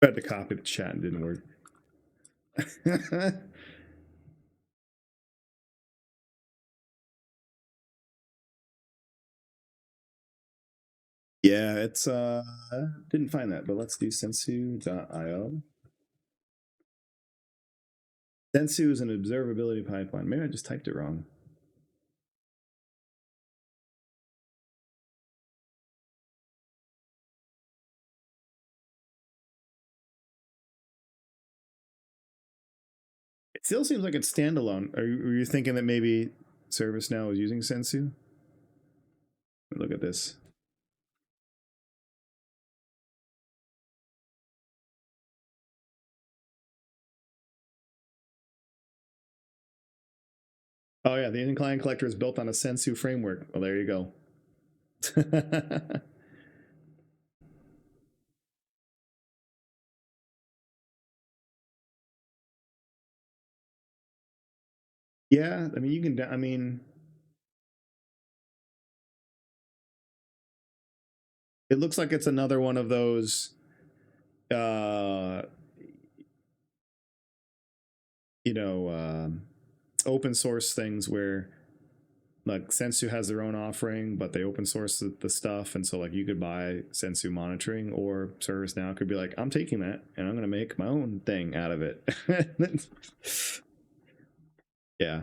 I had to copy the chat and didn't work. Yeah, it's didn't find that, but let's do sensu.io. Sensu is an observability pipeline. Maybe I just typed it wrong. It still seems like it's standalone. Were you thinking that maybe ServiceNow is using Sensu? Look at this. Oh yeah, the agent client collector is built on a Sensu framework. Well, there you go. Yeah, I mean you can. I mean, it looks like it's another one of those. Uh, you know, open source things where like Sensu has their own offering, but they open source the stuff, and so like you could buy Sensu monitoring, or ServiceNow could be like, I'm taking that and I'm going to make my own thing out of it. Yeah.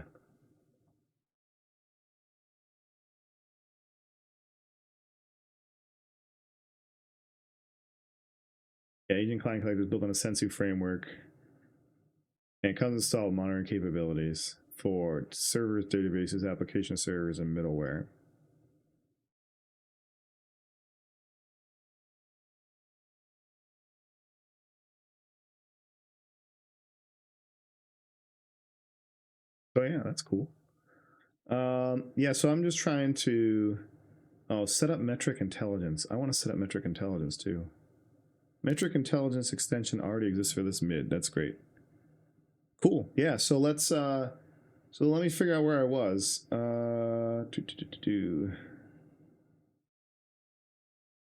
Yeah, Agent Client Collector is built on a Sensu framework, and it comes installed with monitoring capabilities for servers, databases, application servers, and middleware. So yeah, that's cool. Yeah, so I'm just trying to set up metric intelligence. I want to set up metric intelligence too. Metric intelligence extension already exists for this mid. That's great. Cool. Yeah. So let me figure out where I was. So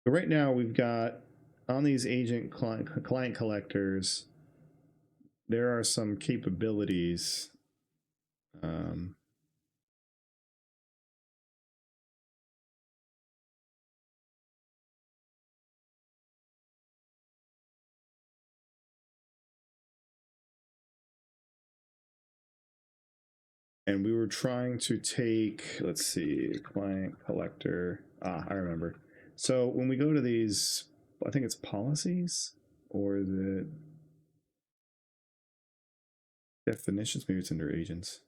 right now we've got on these agent client collectors. There are some capabilities. Um, and we were trying to take, let's see, client collector. I remember. So when we go to these, I think it's policies, or is it definitions? Maybe it's under agents.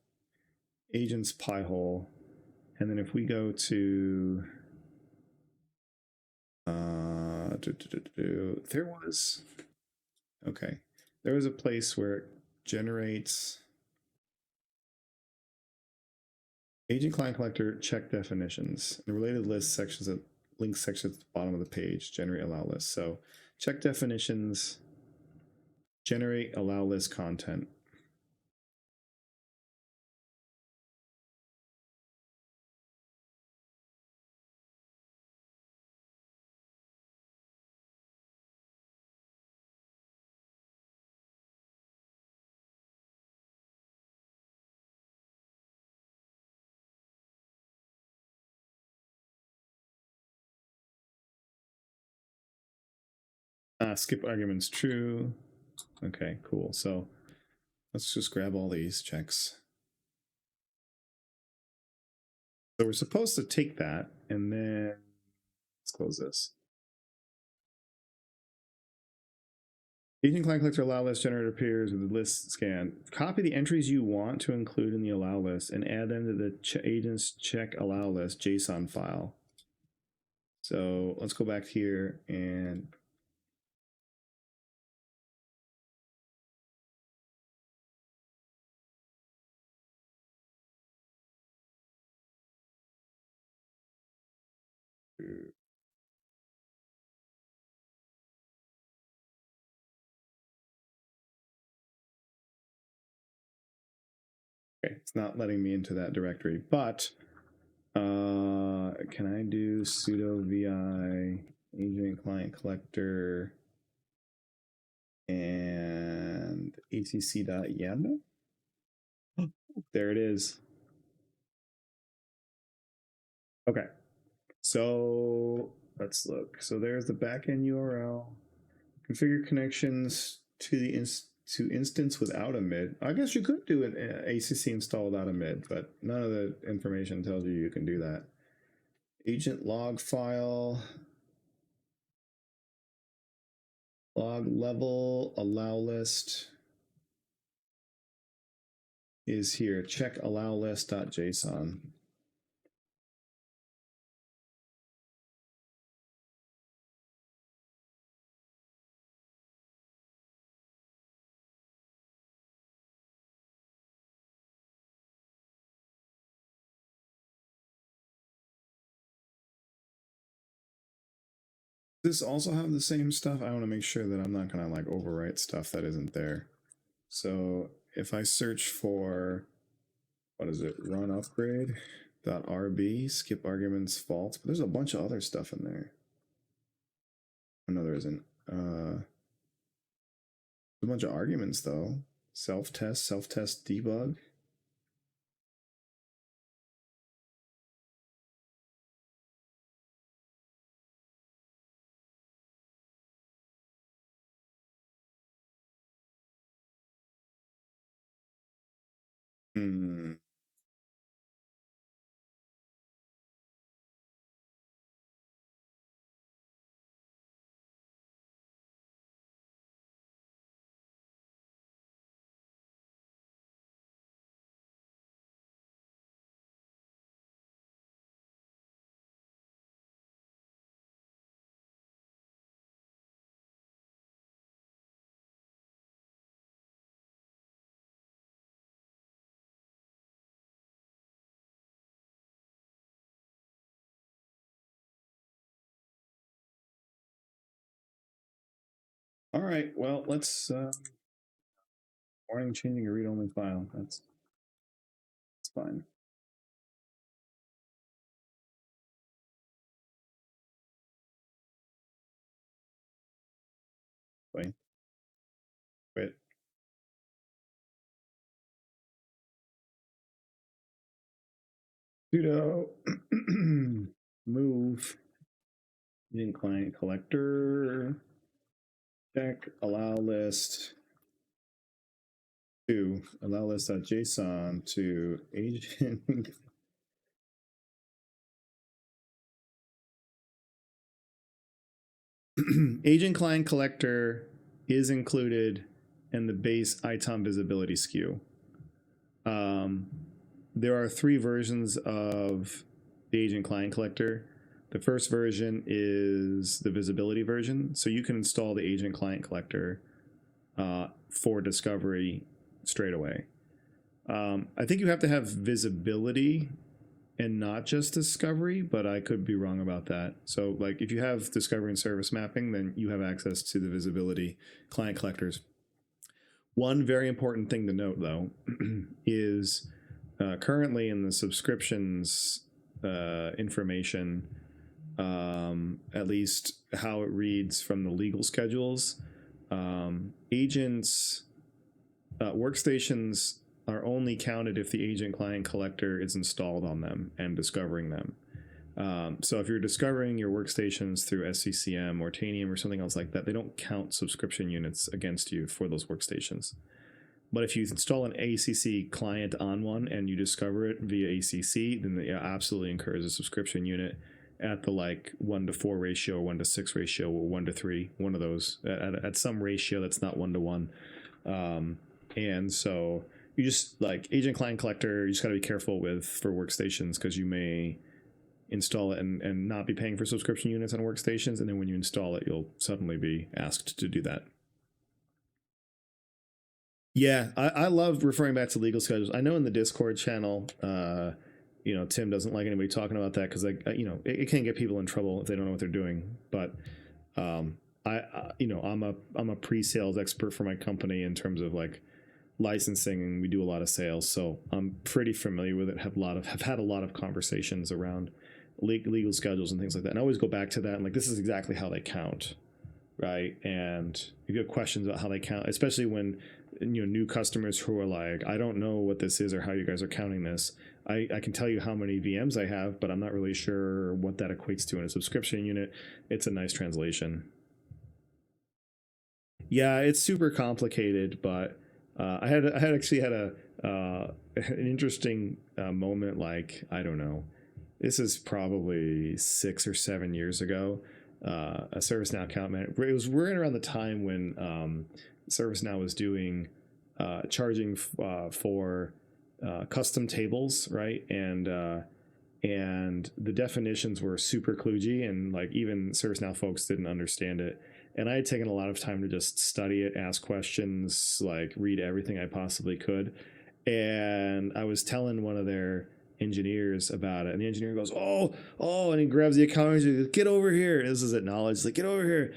Agents pie hole. And then if we go to there was okay. There was a place where it generates agent client collector check definitions and related list sections at link sections at the bottom of the page generate allow list. So check definitions, generate allow list content. Skip arguments true. Okay, cool. So let's just grab all these checks. So we're supposed to take that and then let's close this. Agent client collector allow list generator appears with the list scan. Copy the entries you want to include in the allow list and add them to the agent's check allow list JSON file. So let's go back here and okay, it's not letting me into that directory, but can I do sudo vi agent client collector and acc.yaml? There it is. Okay. So let's look. So there's the backend URL. Configure connections to the instance without a mid. I guess you could do an ACC install without a mid, but none of the information tells you you can do that. Agent log file, log level, allow list is here. Check allow list.json. Does this also have the same stuff? I want to make sure that I'm not going to like overwrite stuff that isn't there. So if I search for, what is it, run upgrade.rb, skip arguments false, but there's a bunch of other stuff in there. Oh, no, there isn't. A bunch of arguments though. Self-test debug. All right, well, let's warning changing a read-only file. That's fine. Fine. Quit. Sudo move using client collector. Check allow list to allow list.json to agent. Agent client collector is included in the base ITOM visibility SKU. There are 3 versions of the agent client collector. The first version is the visibility version, so you can install the agent client collector for discovery straight away. I think you have to have visibility and not just discovery, but I could be wrong about that. So like if you have discovery and service mapping, then you have access to the visibility client collectors. One very important thing to note though is currently in the subscriptions information, at least how it reads from the legal schedules, agents, workstations are only counted if the agent client collector is installed on them and discovering them. So if you're discovering your workstations through SCCM or Tanium or something else like that, they don't count subscription units against you for those workstations. But if you install an ACC client on one and you discover it via ACC, then it absolutely incurs a subscription unit at the like 1-to-4 ratio, or 1-to-6 ratio, or 1-to-3, one of those at some ratio that's not 1-to-1. And so you just like agent client collector, you just got to be careful with for workstations because you may install it and not be paying for subscription units on workstations. And then when you install it, you'll suddenly be asked to do that. Yeah, I love referring back to legal schedules. I know in the Discord channel, Tim doesn't like anybody talking about that because, it can get people in trouble if they don't know what they're doing. But I'm a pre-sales expert for my company in terms of like licensing, and we do a lot of sales, so I'm pretty familiar with it. Have had a lot of conversations around legal schedules and things like that, and I always go back to that and like this is exactly how they count, right? And if you have questions about how they count, especially when new customers who are like, I don't know what this is or how you guys are counting this. I can tell you how many VMs I have, but I'm not really sure what that equates to in a subscription unit. It's a nice translation. Yeah, it's super complicated, but I had actually had a an interesting moment. Like, I don't know, this is probably 6 or 7 years ago. A ServiceNow account manager. It was right around the time when ServiceNow was doing charging for custom tables, right? And the definitions were super kludgy, and like even ServiceNow folks didn't understand it. And I had taken a lot of time to just study it, ask questions, like read everything I possibly could. And I was telling one of their engineers about it, and the engineer goes, "Oh," and he grabs the account manager, goes, "Get over here!" This is acknowledged, like, "Get over here!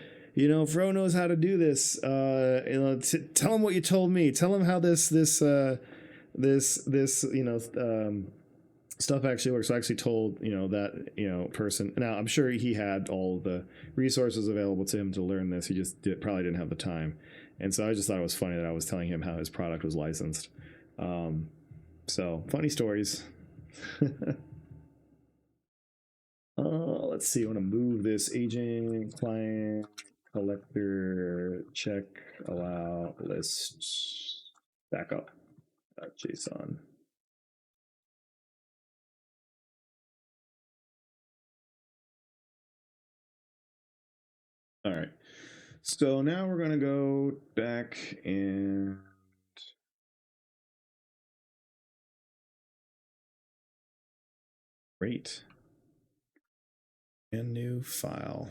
Fro knows how to do this. Tell him what you told me. Tell him how this stuff actually works." So I actually told that person. Now I'm sure he had all the resources available to him to learn this. He just probably didn't have the time, and so I just thought it was funny that I was telling him how his product was licensed. So funny stories. Let's see. I want to move this agent, client, collector, check, allow, list, backup, JSON. All right. So now we're going to go back and create a new file.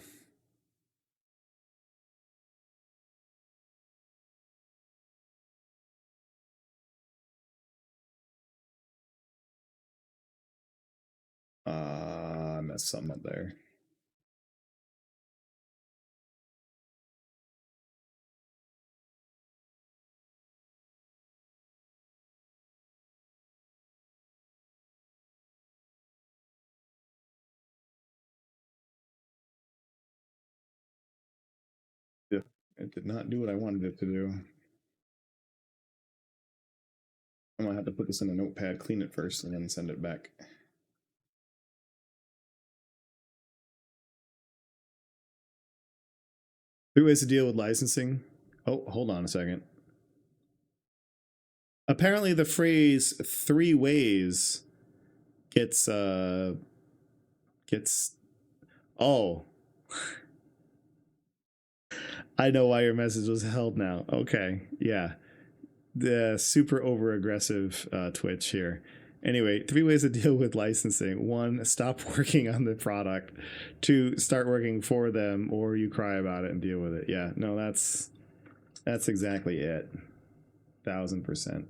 I messed something up there. Yeah, it did not do what I wanted it to do. I'm gonna have to put this in a notepad, clean it first, and then send it back. Three ways to deal with licensing. Oh, hold on a second. Apparently the phrase three ways gets oh, I know why your message was held now. Okay, yeah, the super over aggressive Twitch here. Anyway, three ways to deal with licensing: one, stop working on the product; two, start working for them, or you cry about it and deal with it. Yeah, no, that's exactly it. 1000%.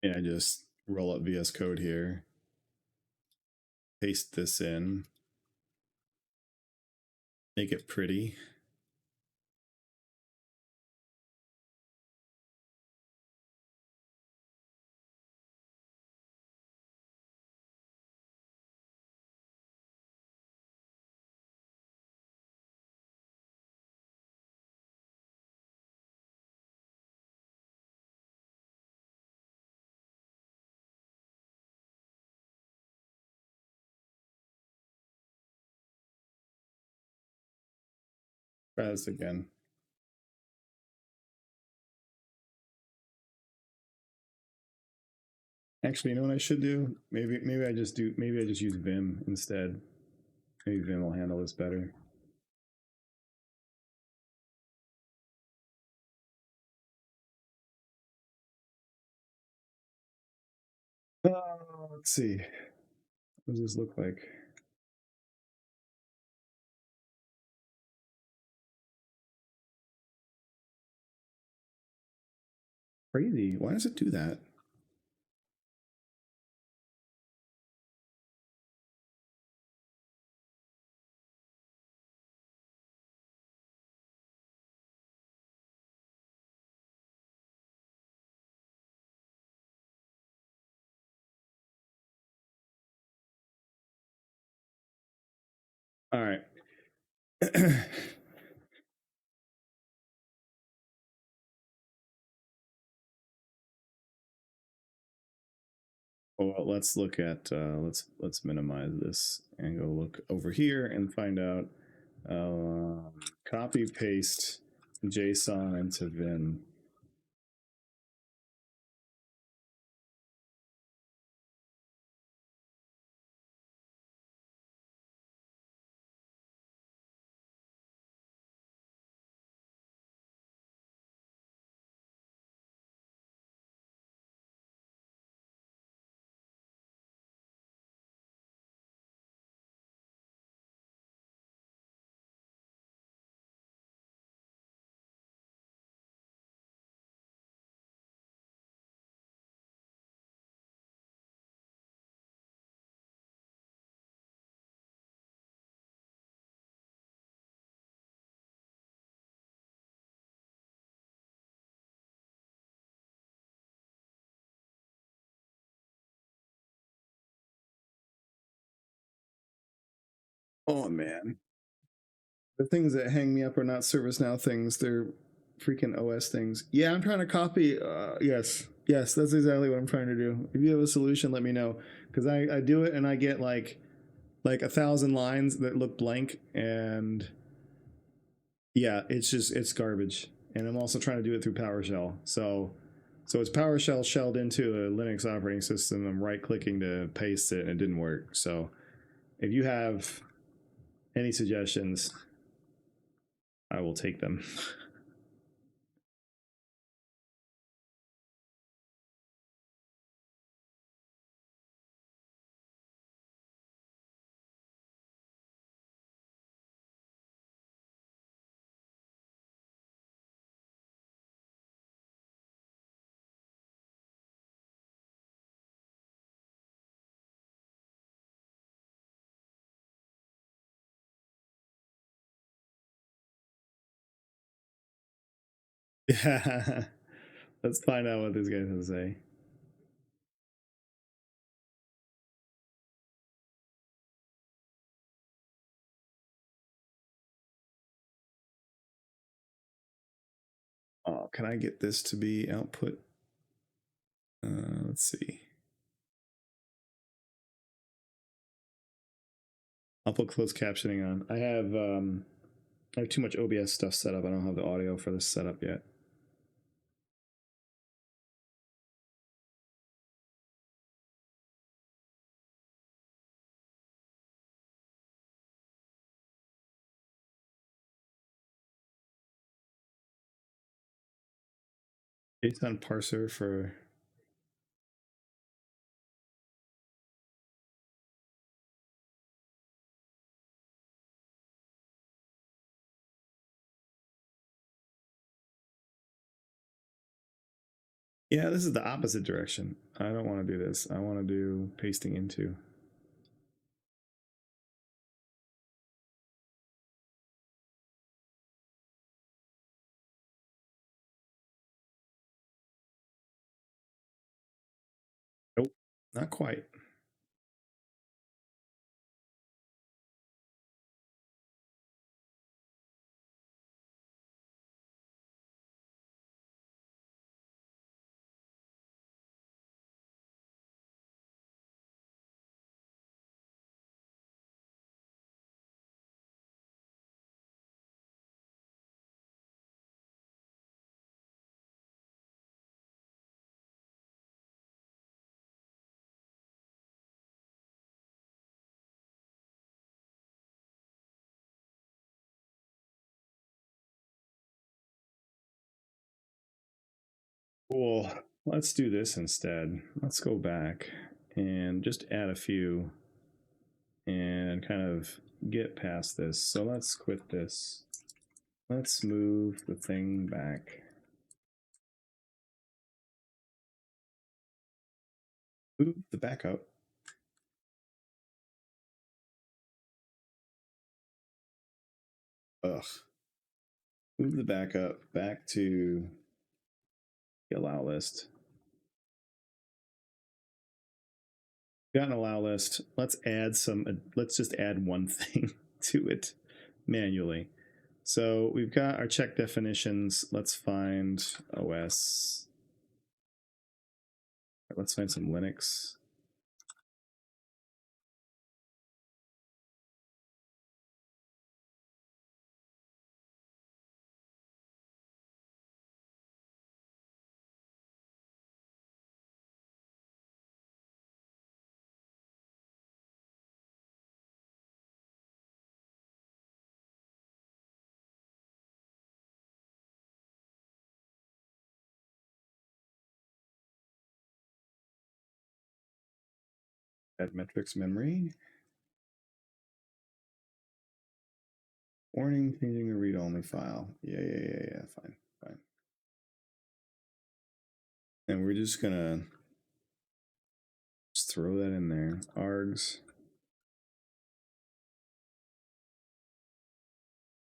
Yeah, just roll up VS Code here, paste this in, make it pretty. Try this again. Actually, you know what I should do? Maybe I just use Vim instead. Maybe Vim will handle this better. Let's see. What does this look like? Crazy. Why does it do that? All right. Well, let's look at let's minimize this and go look over here and find out. Copy paste JSON into Vim. Oh man, the things that hang me up are not ServiceNow things; they're freaking OS things. Yeah, I'm trying to copy. Yes, yes, that's exactly what I'm trying to do. If you have a solution, let me know because I do it and I get like 1,000 lines that look blank, and yeah, it's garbage. And I'm also trying to do it through PowerShell. So it's PowerShell shelled into a Linux operating system. I'm right clicking to paste it and it didn't work. So if you have any suggestions, I will take them. Yeah. Let's find out what this guy has to say. Oh, can I get this to be output? Let's see. I'll put closed captioning on. I have too much OBS stuff set up. I don't have the audio for this set up yet. JSON parser for. Yeah, this is the opposite direction. I don't want to do this. I want to do pasting into. Nope, not quite. Cool. Let's do this instead. Let's go back. and just add a few and kind of get past this. So let's quit this. Let's move the thing back. Move the backup. Ugh. Move the backup back to the allow list. Got an allow list. Let's add some. Let's just add one thing to it manually. So we've got our check definitions. Let's find OS. Let's find some Linux. Add metrics memory. Warning, changing a read-only file. Yeah, fine. And we're just gonna just throw that in there. Args.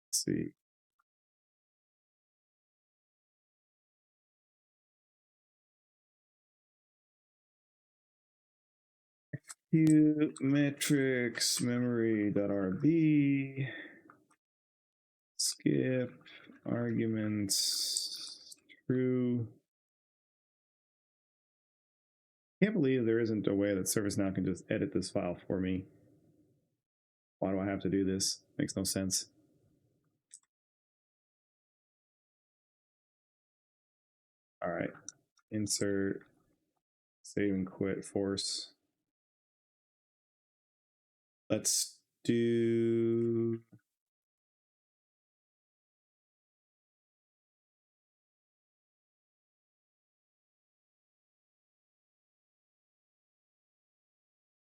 Let's see. Metrics memory.rb. Skip arguments true. Can't believe there isn't a way that ServiceNow can just edit this file for me. Why do I have to do this? Makes no sense. All right, insert, save and quit, force. Let's do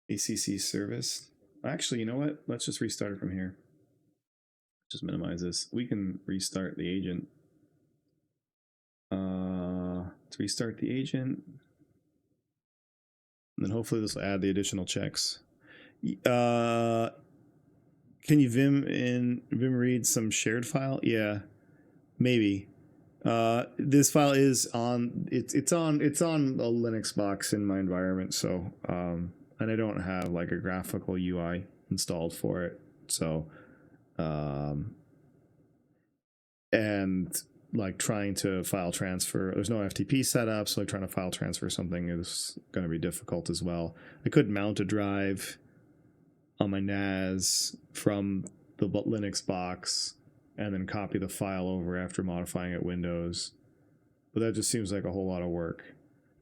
ACC service. Actually, you know what? Let's just restart it from here. Just minimize this. We can restart the agent. Let's restart the agent. And then hopefully this will add the additional checks. Can you Vim read some shared file? Yeah, maybe. This file is on it's on a Linux box in my environment, so and I don't have like a graphical UI installed for it, so and like trying to file transfer, there's no FTP setup, so like trying to file transfer something is going to be difficult as well. I could mount a drive on my NAS from the Linux box and then copy the file over after modifying it Windows, but that just seems like a whole lot of work.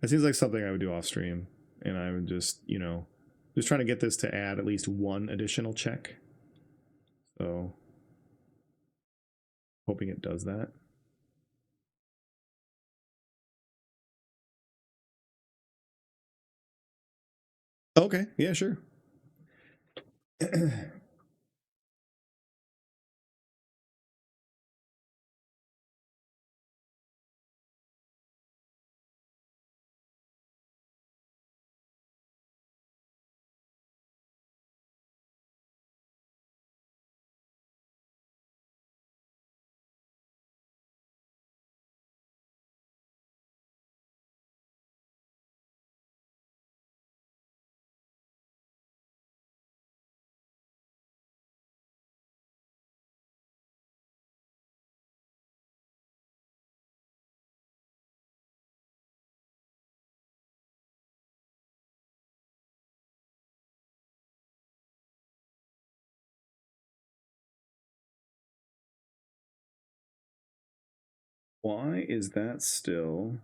It seems like something I would do off stream, and I would just, you know, just trying to get this to add at least one additional check. So hoping it does that. Okay, yeah, sure. Why is that still?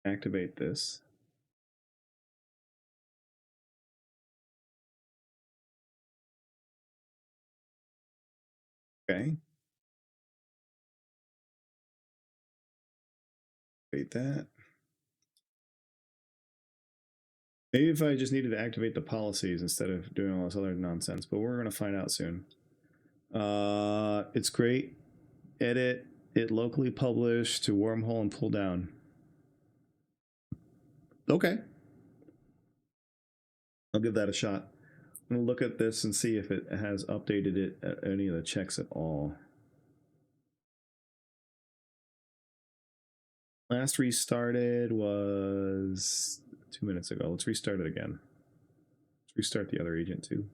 Activate this. Okay. activate that. Maybe if I just needed to activate the policies instead of doing all this other nonsense, but we're going to find out soon. It's great. Edit it locally published to wormhole and pull down. Okay. I'll give that a shot. I'm going to look at this and see if it has updated it at any of the checks at all. Last restarted was 2 minutes ago. Let's restart it again. Let's restart the other agent too.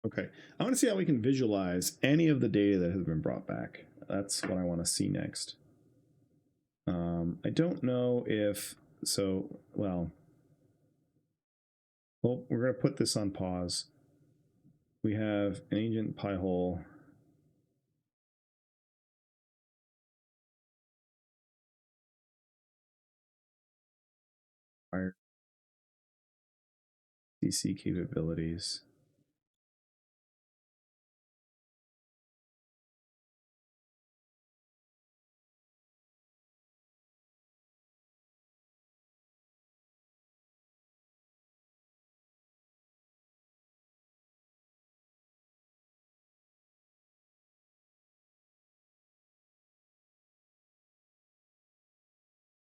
Okay, I want to see how we can visualize any of the data that has been brought back. That's what I want to see next. I don't know if, well, we're going to put this on pause. We have an agent pie hole. Our DC capabilities.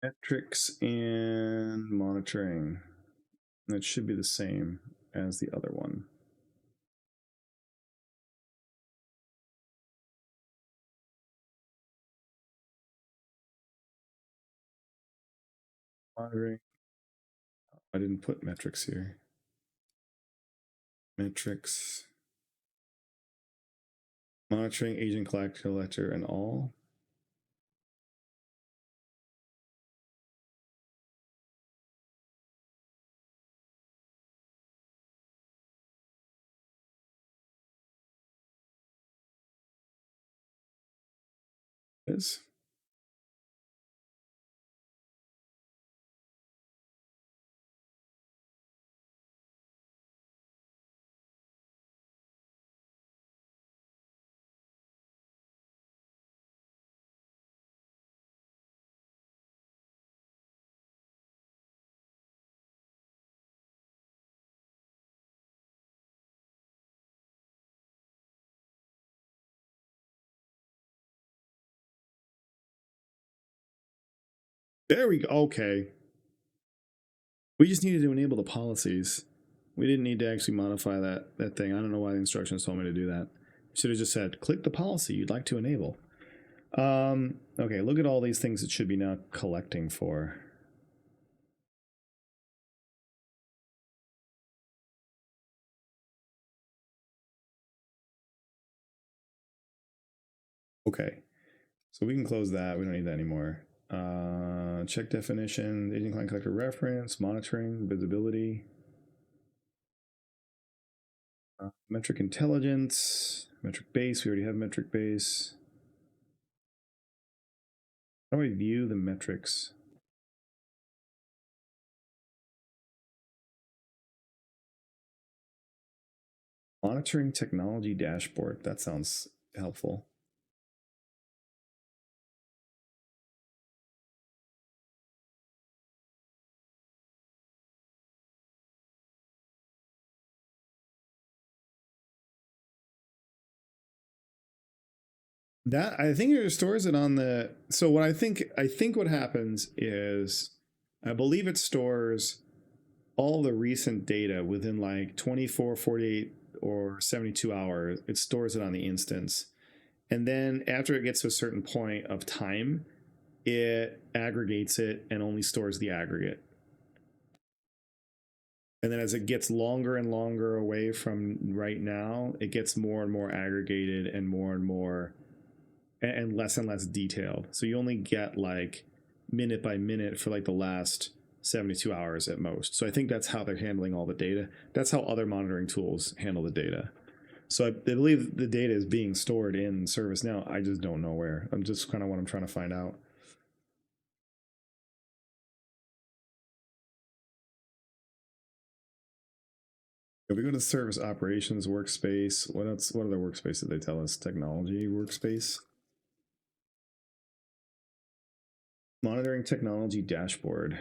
Metrics and monitoring. That should be the same as the other one. Monitoring. I didn't put metrics here. Metrics. Monitoring, agent collector, and all. Is. There we go. Okay. We just needed to enable the policies. We didn't need to actually modify that thing. I don't know why the instructions told me to do that. Should have just said, click the policy you'd like to enable. Okay, look at all these things it should be now collecting for. Okay, so we can close that. We don't need that anymore. Check definition, agent client collector reference, monitoring, visibility, metric intelligence, metric base. We already have metric base. How do I view the metrics? Monitoring technology dashboard. That sounds helpful. That I think it stores it on the. So what I think what happens is, I believe it stores all the recent data within like 24, 48, or 72 hours. It stores it on the instance, and then after it gets to a certain point of time, it aggregates it and only stores the aggregate. And then as it gets longer and longer away from right now, it gets more and more aggregated and more and less detailed. So you only get like minute by minute for like the last 72 hours at most. So I think that's how they're handling all the data. That's how other monitoring tools handle the data. So I believe the data is being stored in ServiceNow. I just don't know where. I'm just kind of what I'm trying to find out. If we go to service operations workspace, what else? What other workspace did they tell us? Technology workspace. Monitoring technology dashboard.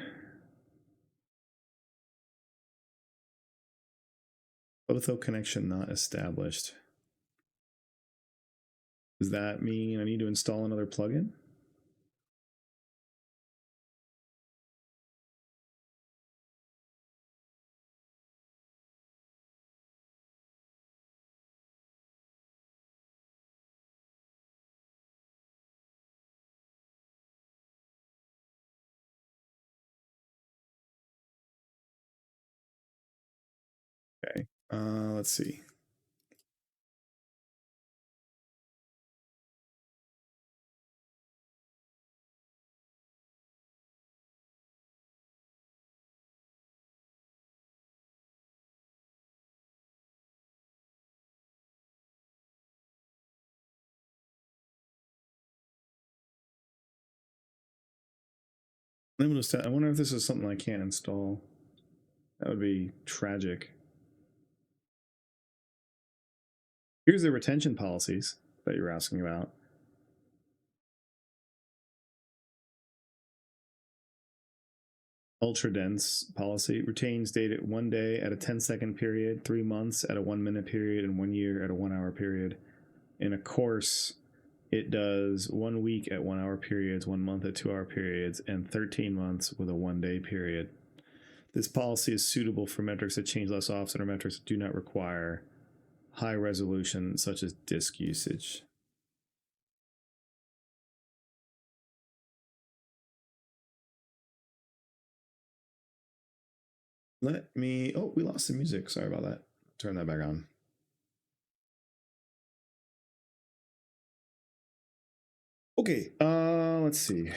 Litho connection not established. Does that mean I need to install another plugin? Okay. Let's see. I wonder if this is something I can't install. That would be tragic. Here's the retention policies that you're asking about. Ultra dense policy retains data 1 day at a 10-second period, 3 months at a 1 minute period, and 1 year at a 1 hour period. In a course, it does 1 week at 1 hour periods, 1 month at 2 hour periods, and 13 months with a 1 day period. This policy is suitable for metrics that change less often or metrics that do not require high resolution, such as disk usage. Let me. Oh, we lost the music. Sorry about that. Turn that back on. Okay. Let's see.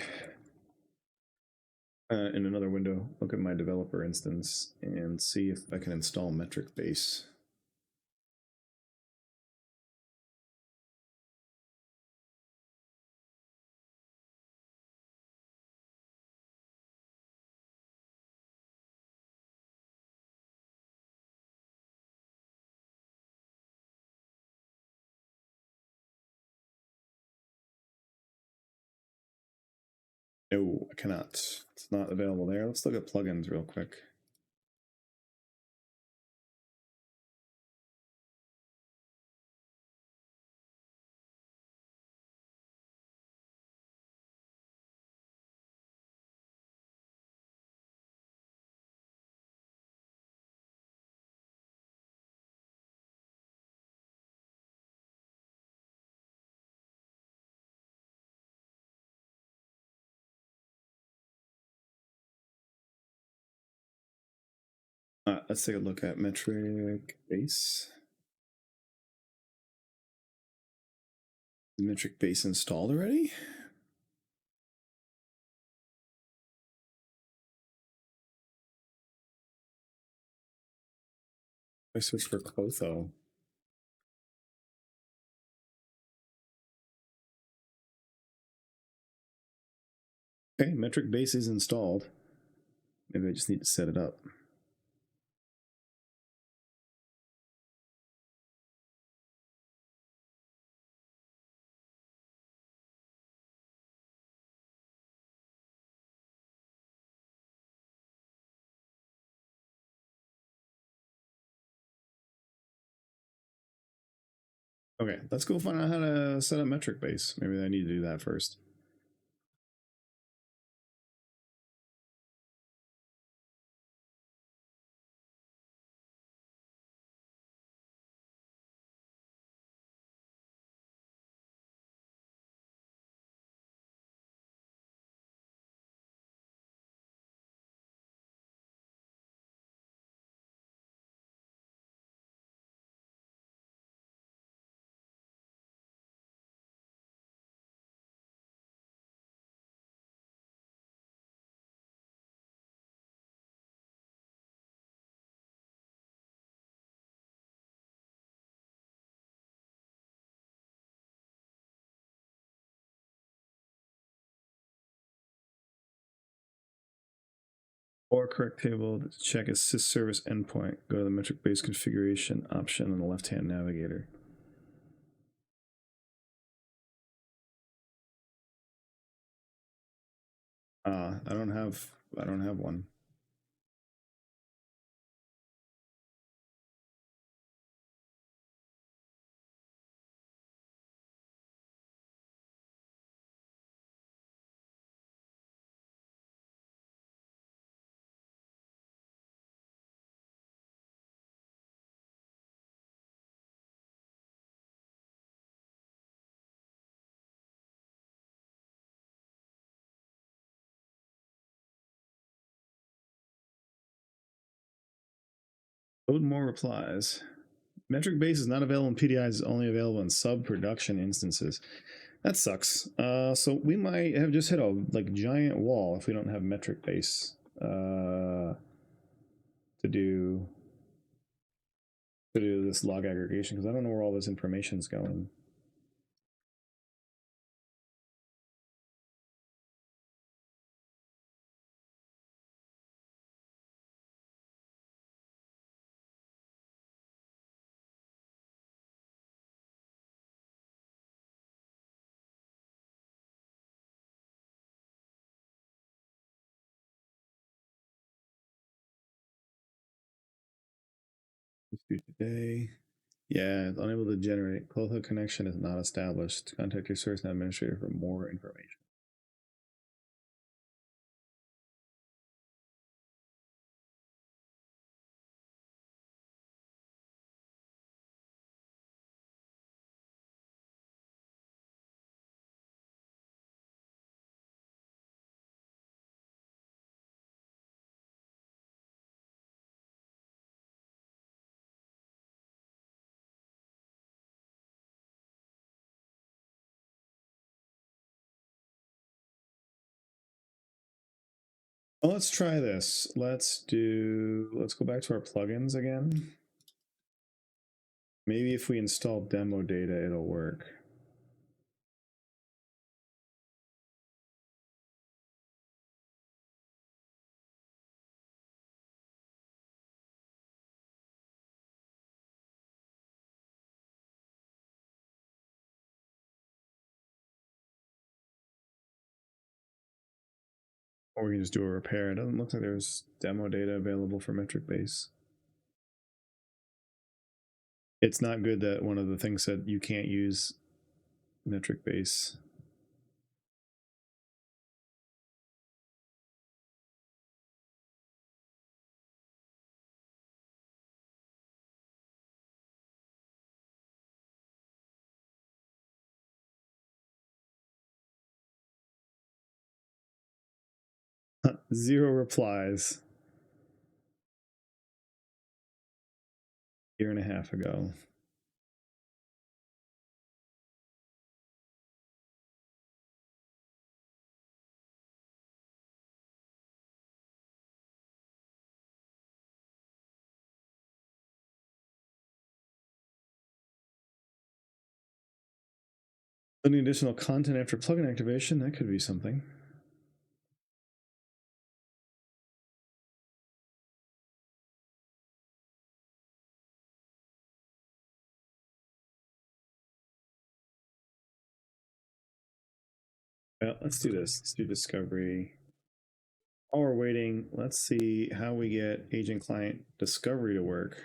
In another window, look at my developer instance and see if I can install metric base. No, I cannot. It's not available there. Let's look at plugins real quick. Let's take a look at metric base. Is metric base installed already? I search for Clotho. Okay, metric base is installed. Maybe I just need to set it up. Okay, let's go find out how to set up metric base. Maybe I need to do that first. Or correct table to check a sysservice endpoint. Go to the metric based configuration option on the left hand navigator. I don't have one. Load more replies. Metric base is not available in PDIs, is only available in sub-production instances. That sucks. So we might have just hit a giant wall if we don't have metric base to do this log aggregation, because I don't know where all this information is going. Let's do today. Yeah, it's unable to generate. Close connection is not established. Contact your ServiceNow administrator for more information. Well, let's try this. Let's go back to our plugins again. Maybe if we install demo data, it'll work. Or we can just do a repair. It doesn't look like there's demo data available for metric base. It's not good that one of the things said you can't use metric base. Zero replies. Year and a half ago. Any additional content after plugin activation, that could be something. Well, let's do this. Let's do discovery. While we're waiting, let's see how we get agent client discovery to work.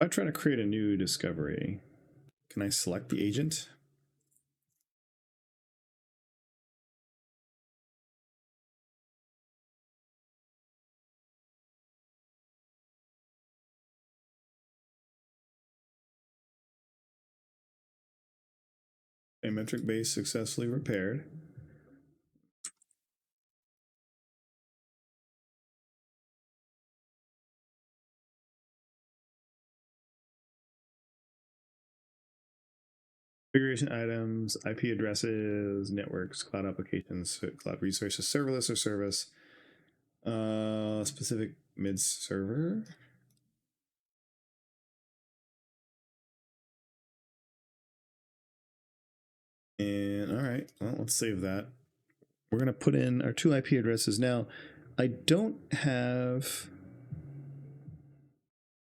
If I try to create a new discovery, can I select the agent? A metric base successfully repaired. Configuration items, IP addresses, networks, cloud applications, cloud resources, serverless or service, specific mid server. And all right, well, let's save that. We're going to put in our 2 IP addresses. Now, I don't have...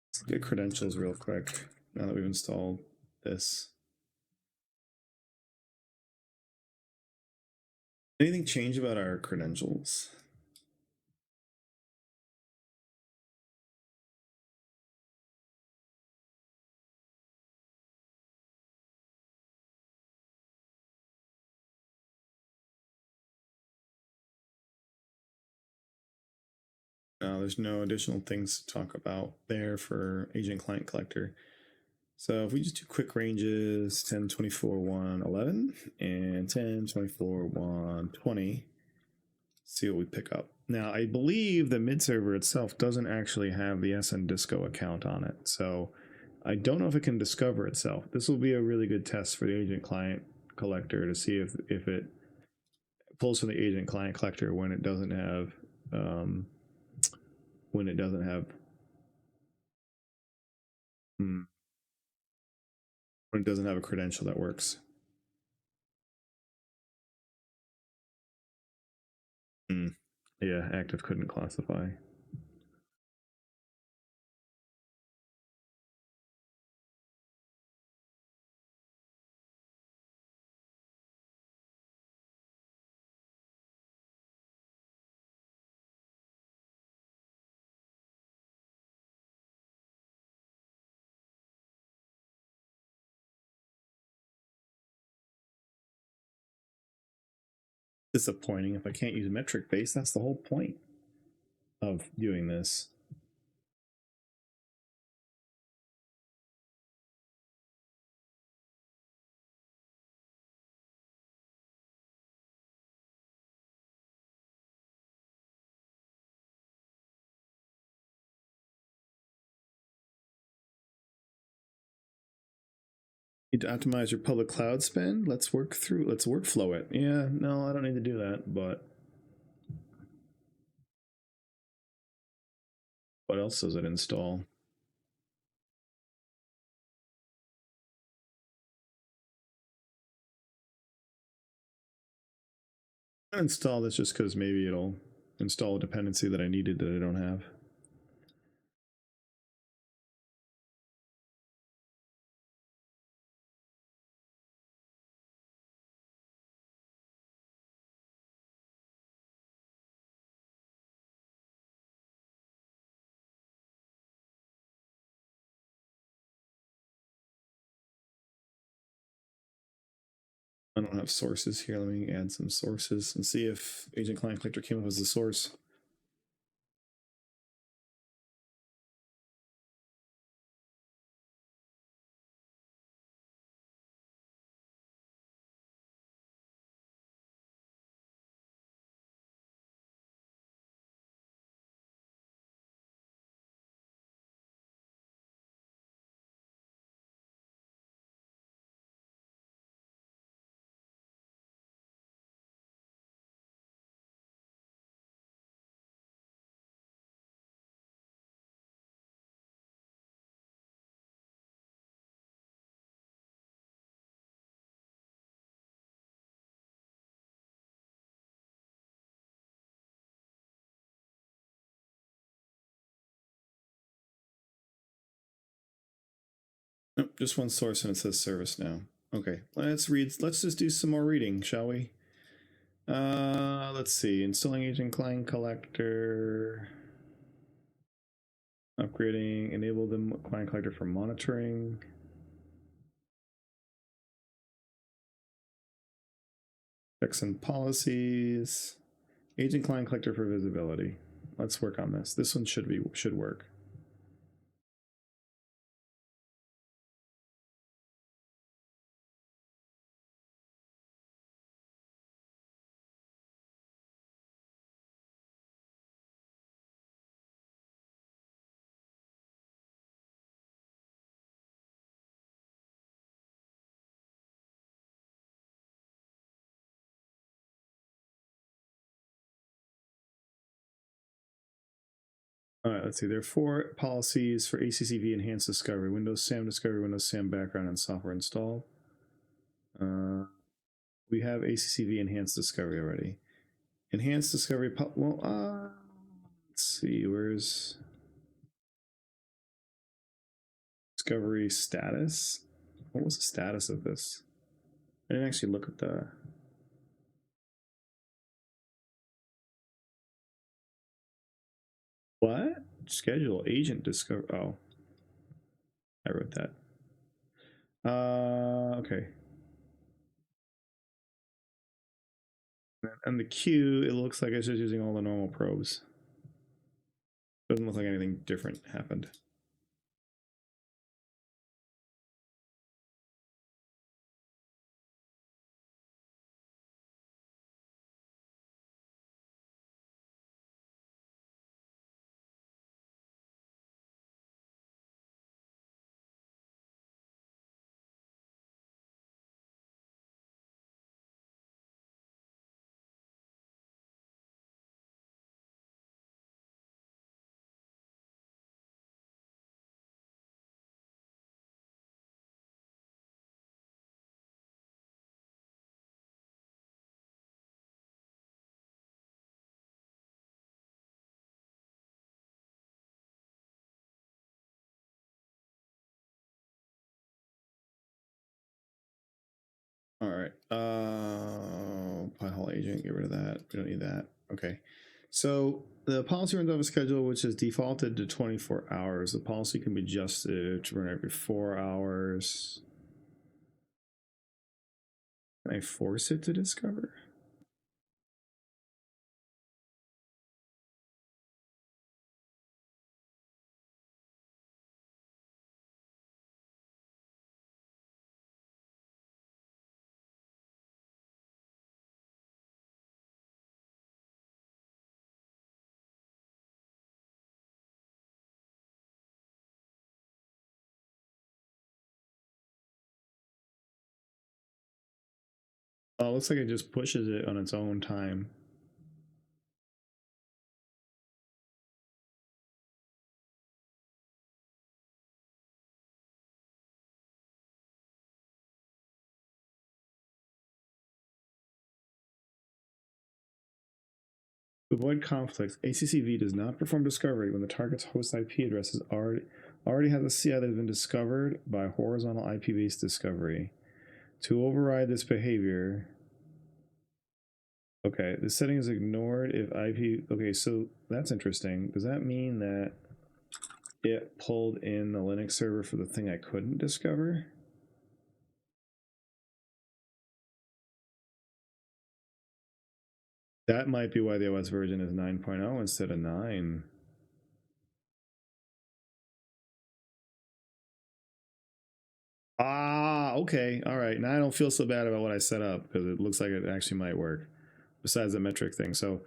Let's look at credentials real quick now that we've installed this. Anything change about our credentials? No, there's no additional things to talk about there for agent client collector. So if we just do quick ranges 10, 24, 1, 11 and 10, 24, 1, 20, see what we pick up. Now, I believe the mid server itself doesn't actually have the SN Disco account on it. So I don't know if it can discover itself. This will be a really good test for the agent client collector to see if it pulls from the agent client collector when it doesn't have when it doesn't have when it doesn't have a credential that works. Yeah, active couldn't classify. Disappointing. If I can't use metric base, that's the whole point of doing this. Need to optimize your public cloud spend. Let's workflow it. Yeah, no, I don't need to do that, but what else does it install? I install this just because maybe it'll install a dependency that I needed that I don't have. I don't have sources here. Let me add some sources and see if agent client collector came up as a source. Nope, just one source and it says ServiceNow. Okay, let's read. Let's just do some more reading, shall we? Let's see. Installing agent client collector. Upgrading. Enable the client collector for monitoring. Checks and policies. Agent client collector for visibility. Let's work on this. This one should work. All right, let's see. There are 4 policies for ACCV Enhanced Discovery: Windows SAM Discovery, Windows SAM Background, and Software Install. We have ACCV Enhanced Discovery already. Enhanced Discovery, well, let's see, where's Discovery status? What was the status of this? I didn't actually look at the... What? Schedule agent discover. Oh, I wrote that. Okay. And the queue, it looks like it's just using all the normal probes. Doesn't look like anything different happened. All right. Pothole agent, get rid of that. We don't need that. Okay. So the policy runs off a schedule which is defaulted to 24 hours. The policy can be adjusted to run every 4 hours. Can I force it to discover? Oh, it looks like it just pushes it on its own time. To avoid conflicts, ACCV does not perform discovery when the target's host IP address is already has a CI that has been discovered by horizontal IP-based discovery. To override this behavior, okay, the setting is ignored if IP. Okay, so that's interesting. Does that mean that it pulled in the Linux server for the thing I couldn't discover? That might be why the OS version is 9.0 instead of 9. Ah, okay. All right. Now I don't feel so bad about what I set up because it looks like it actually might work besides the metric thing. So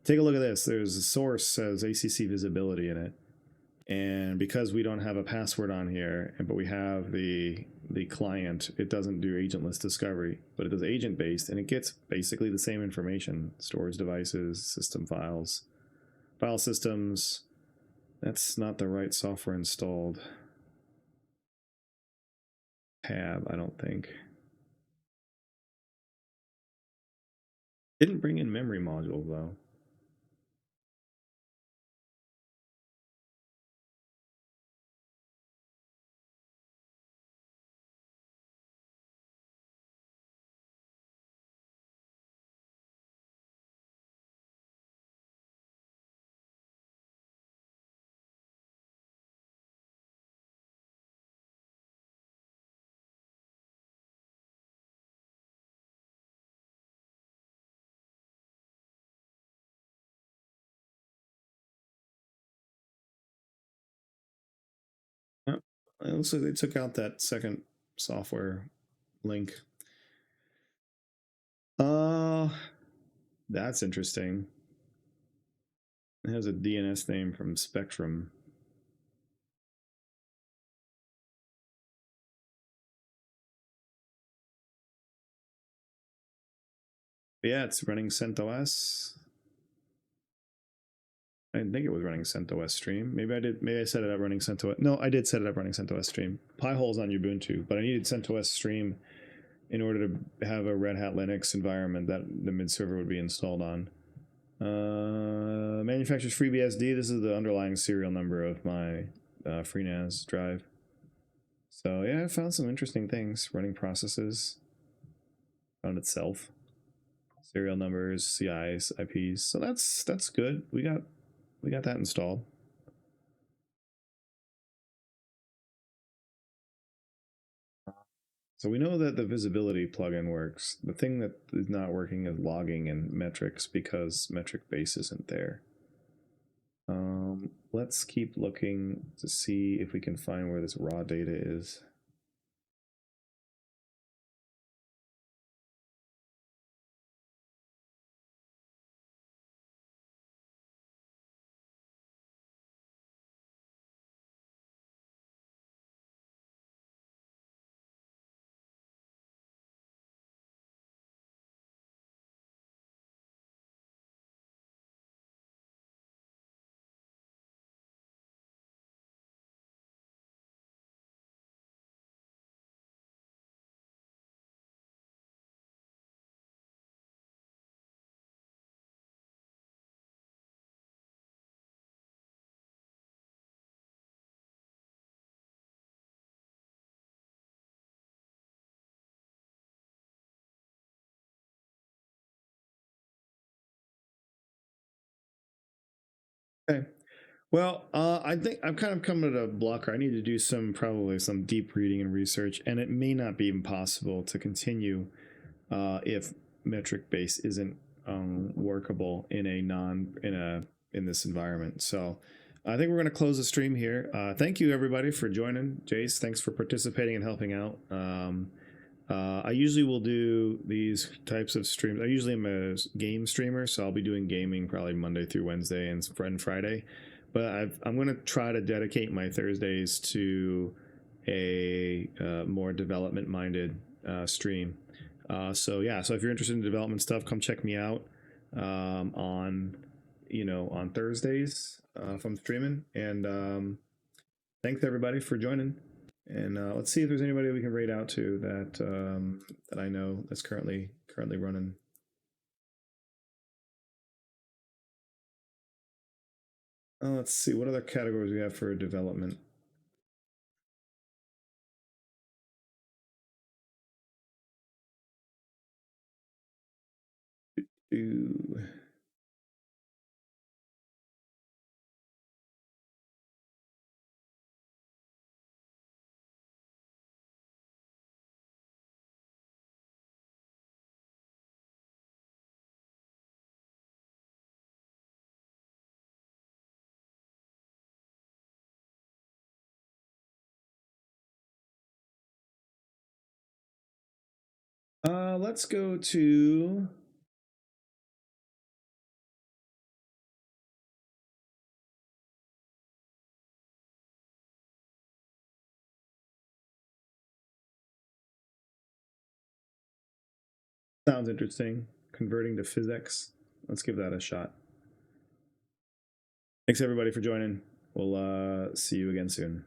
take a look at this. There's a source says ACC visibility in it. And because we don't have a password on here, but we have the client, it doesn't do agentless discovery, but it does agent based, and it gets basically the same information: storage devices, system files, file systems. That's not the right software installed tab, I don't think. Didn't bring in memory module though. Oh, it looks like they took out that second software link. Uh, that's interesting. It has a DNS name from Spectrum. But yeah, it's running CentOS. I didn't think it was running CentOS Stream. Maybe I did. Maybe I set it up running CentOS. No, I did set it up running CentOS Stream. Pi-hole's on Ubuntu, but I needed CentOS Stream in order to have a Red Hat Linux environment that the mid server would be installed on. Manufacturer's FreeBSD. This is the underlying serial number of my FreeNAS drive. So yeah, I found some interesting things. Running processes, found itself, serial numbers, CIs, IPs. So that's good. We got that installed. So we know that the visibility plugin works. The thing that is not working is logging and metrics because metric base isn't there. Let's keep looking to see if we can find where this raw data is. Okay. Well, I think I've kind of come to a blocker. I need to do probably some deep reading and research, and it may not be impossible to continue if metric base isn't workable in this environment. So I think we're going to close the stream here. Thank you everybody for joining. Jace, thanks for participating and helping out. I usually will do these types of streams. I usually am a game streamer, so I'll be doing gaming probably Monday through Wednesday and Friday. But I'm going to try to dedicate my Thursdays to a more development-minded stream. So yeah, so if you're interested in development stuff, come check me out on Thursdays if I'm streaming. And thanks everybody for joining. And let's see if there's anybody we can raid out to that I know that's currently running. Let's see what other categories we have for development. Let's go to sounds interesting. Converting to physics. Let's give that a shot. Thanks everybody for joining. We'll see you again soon.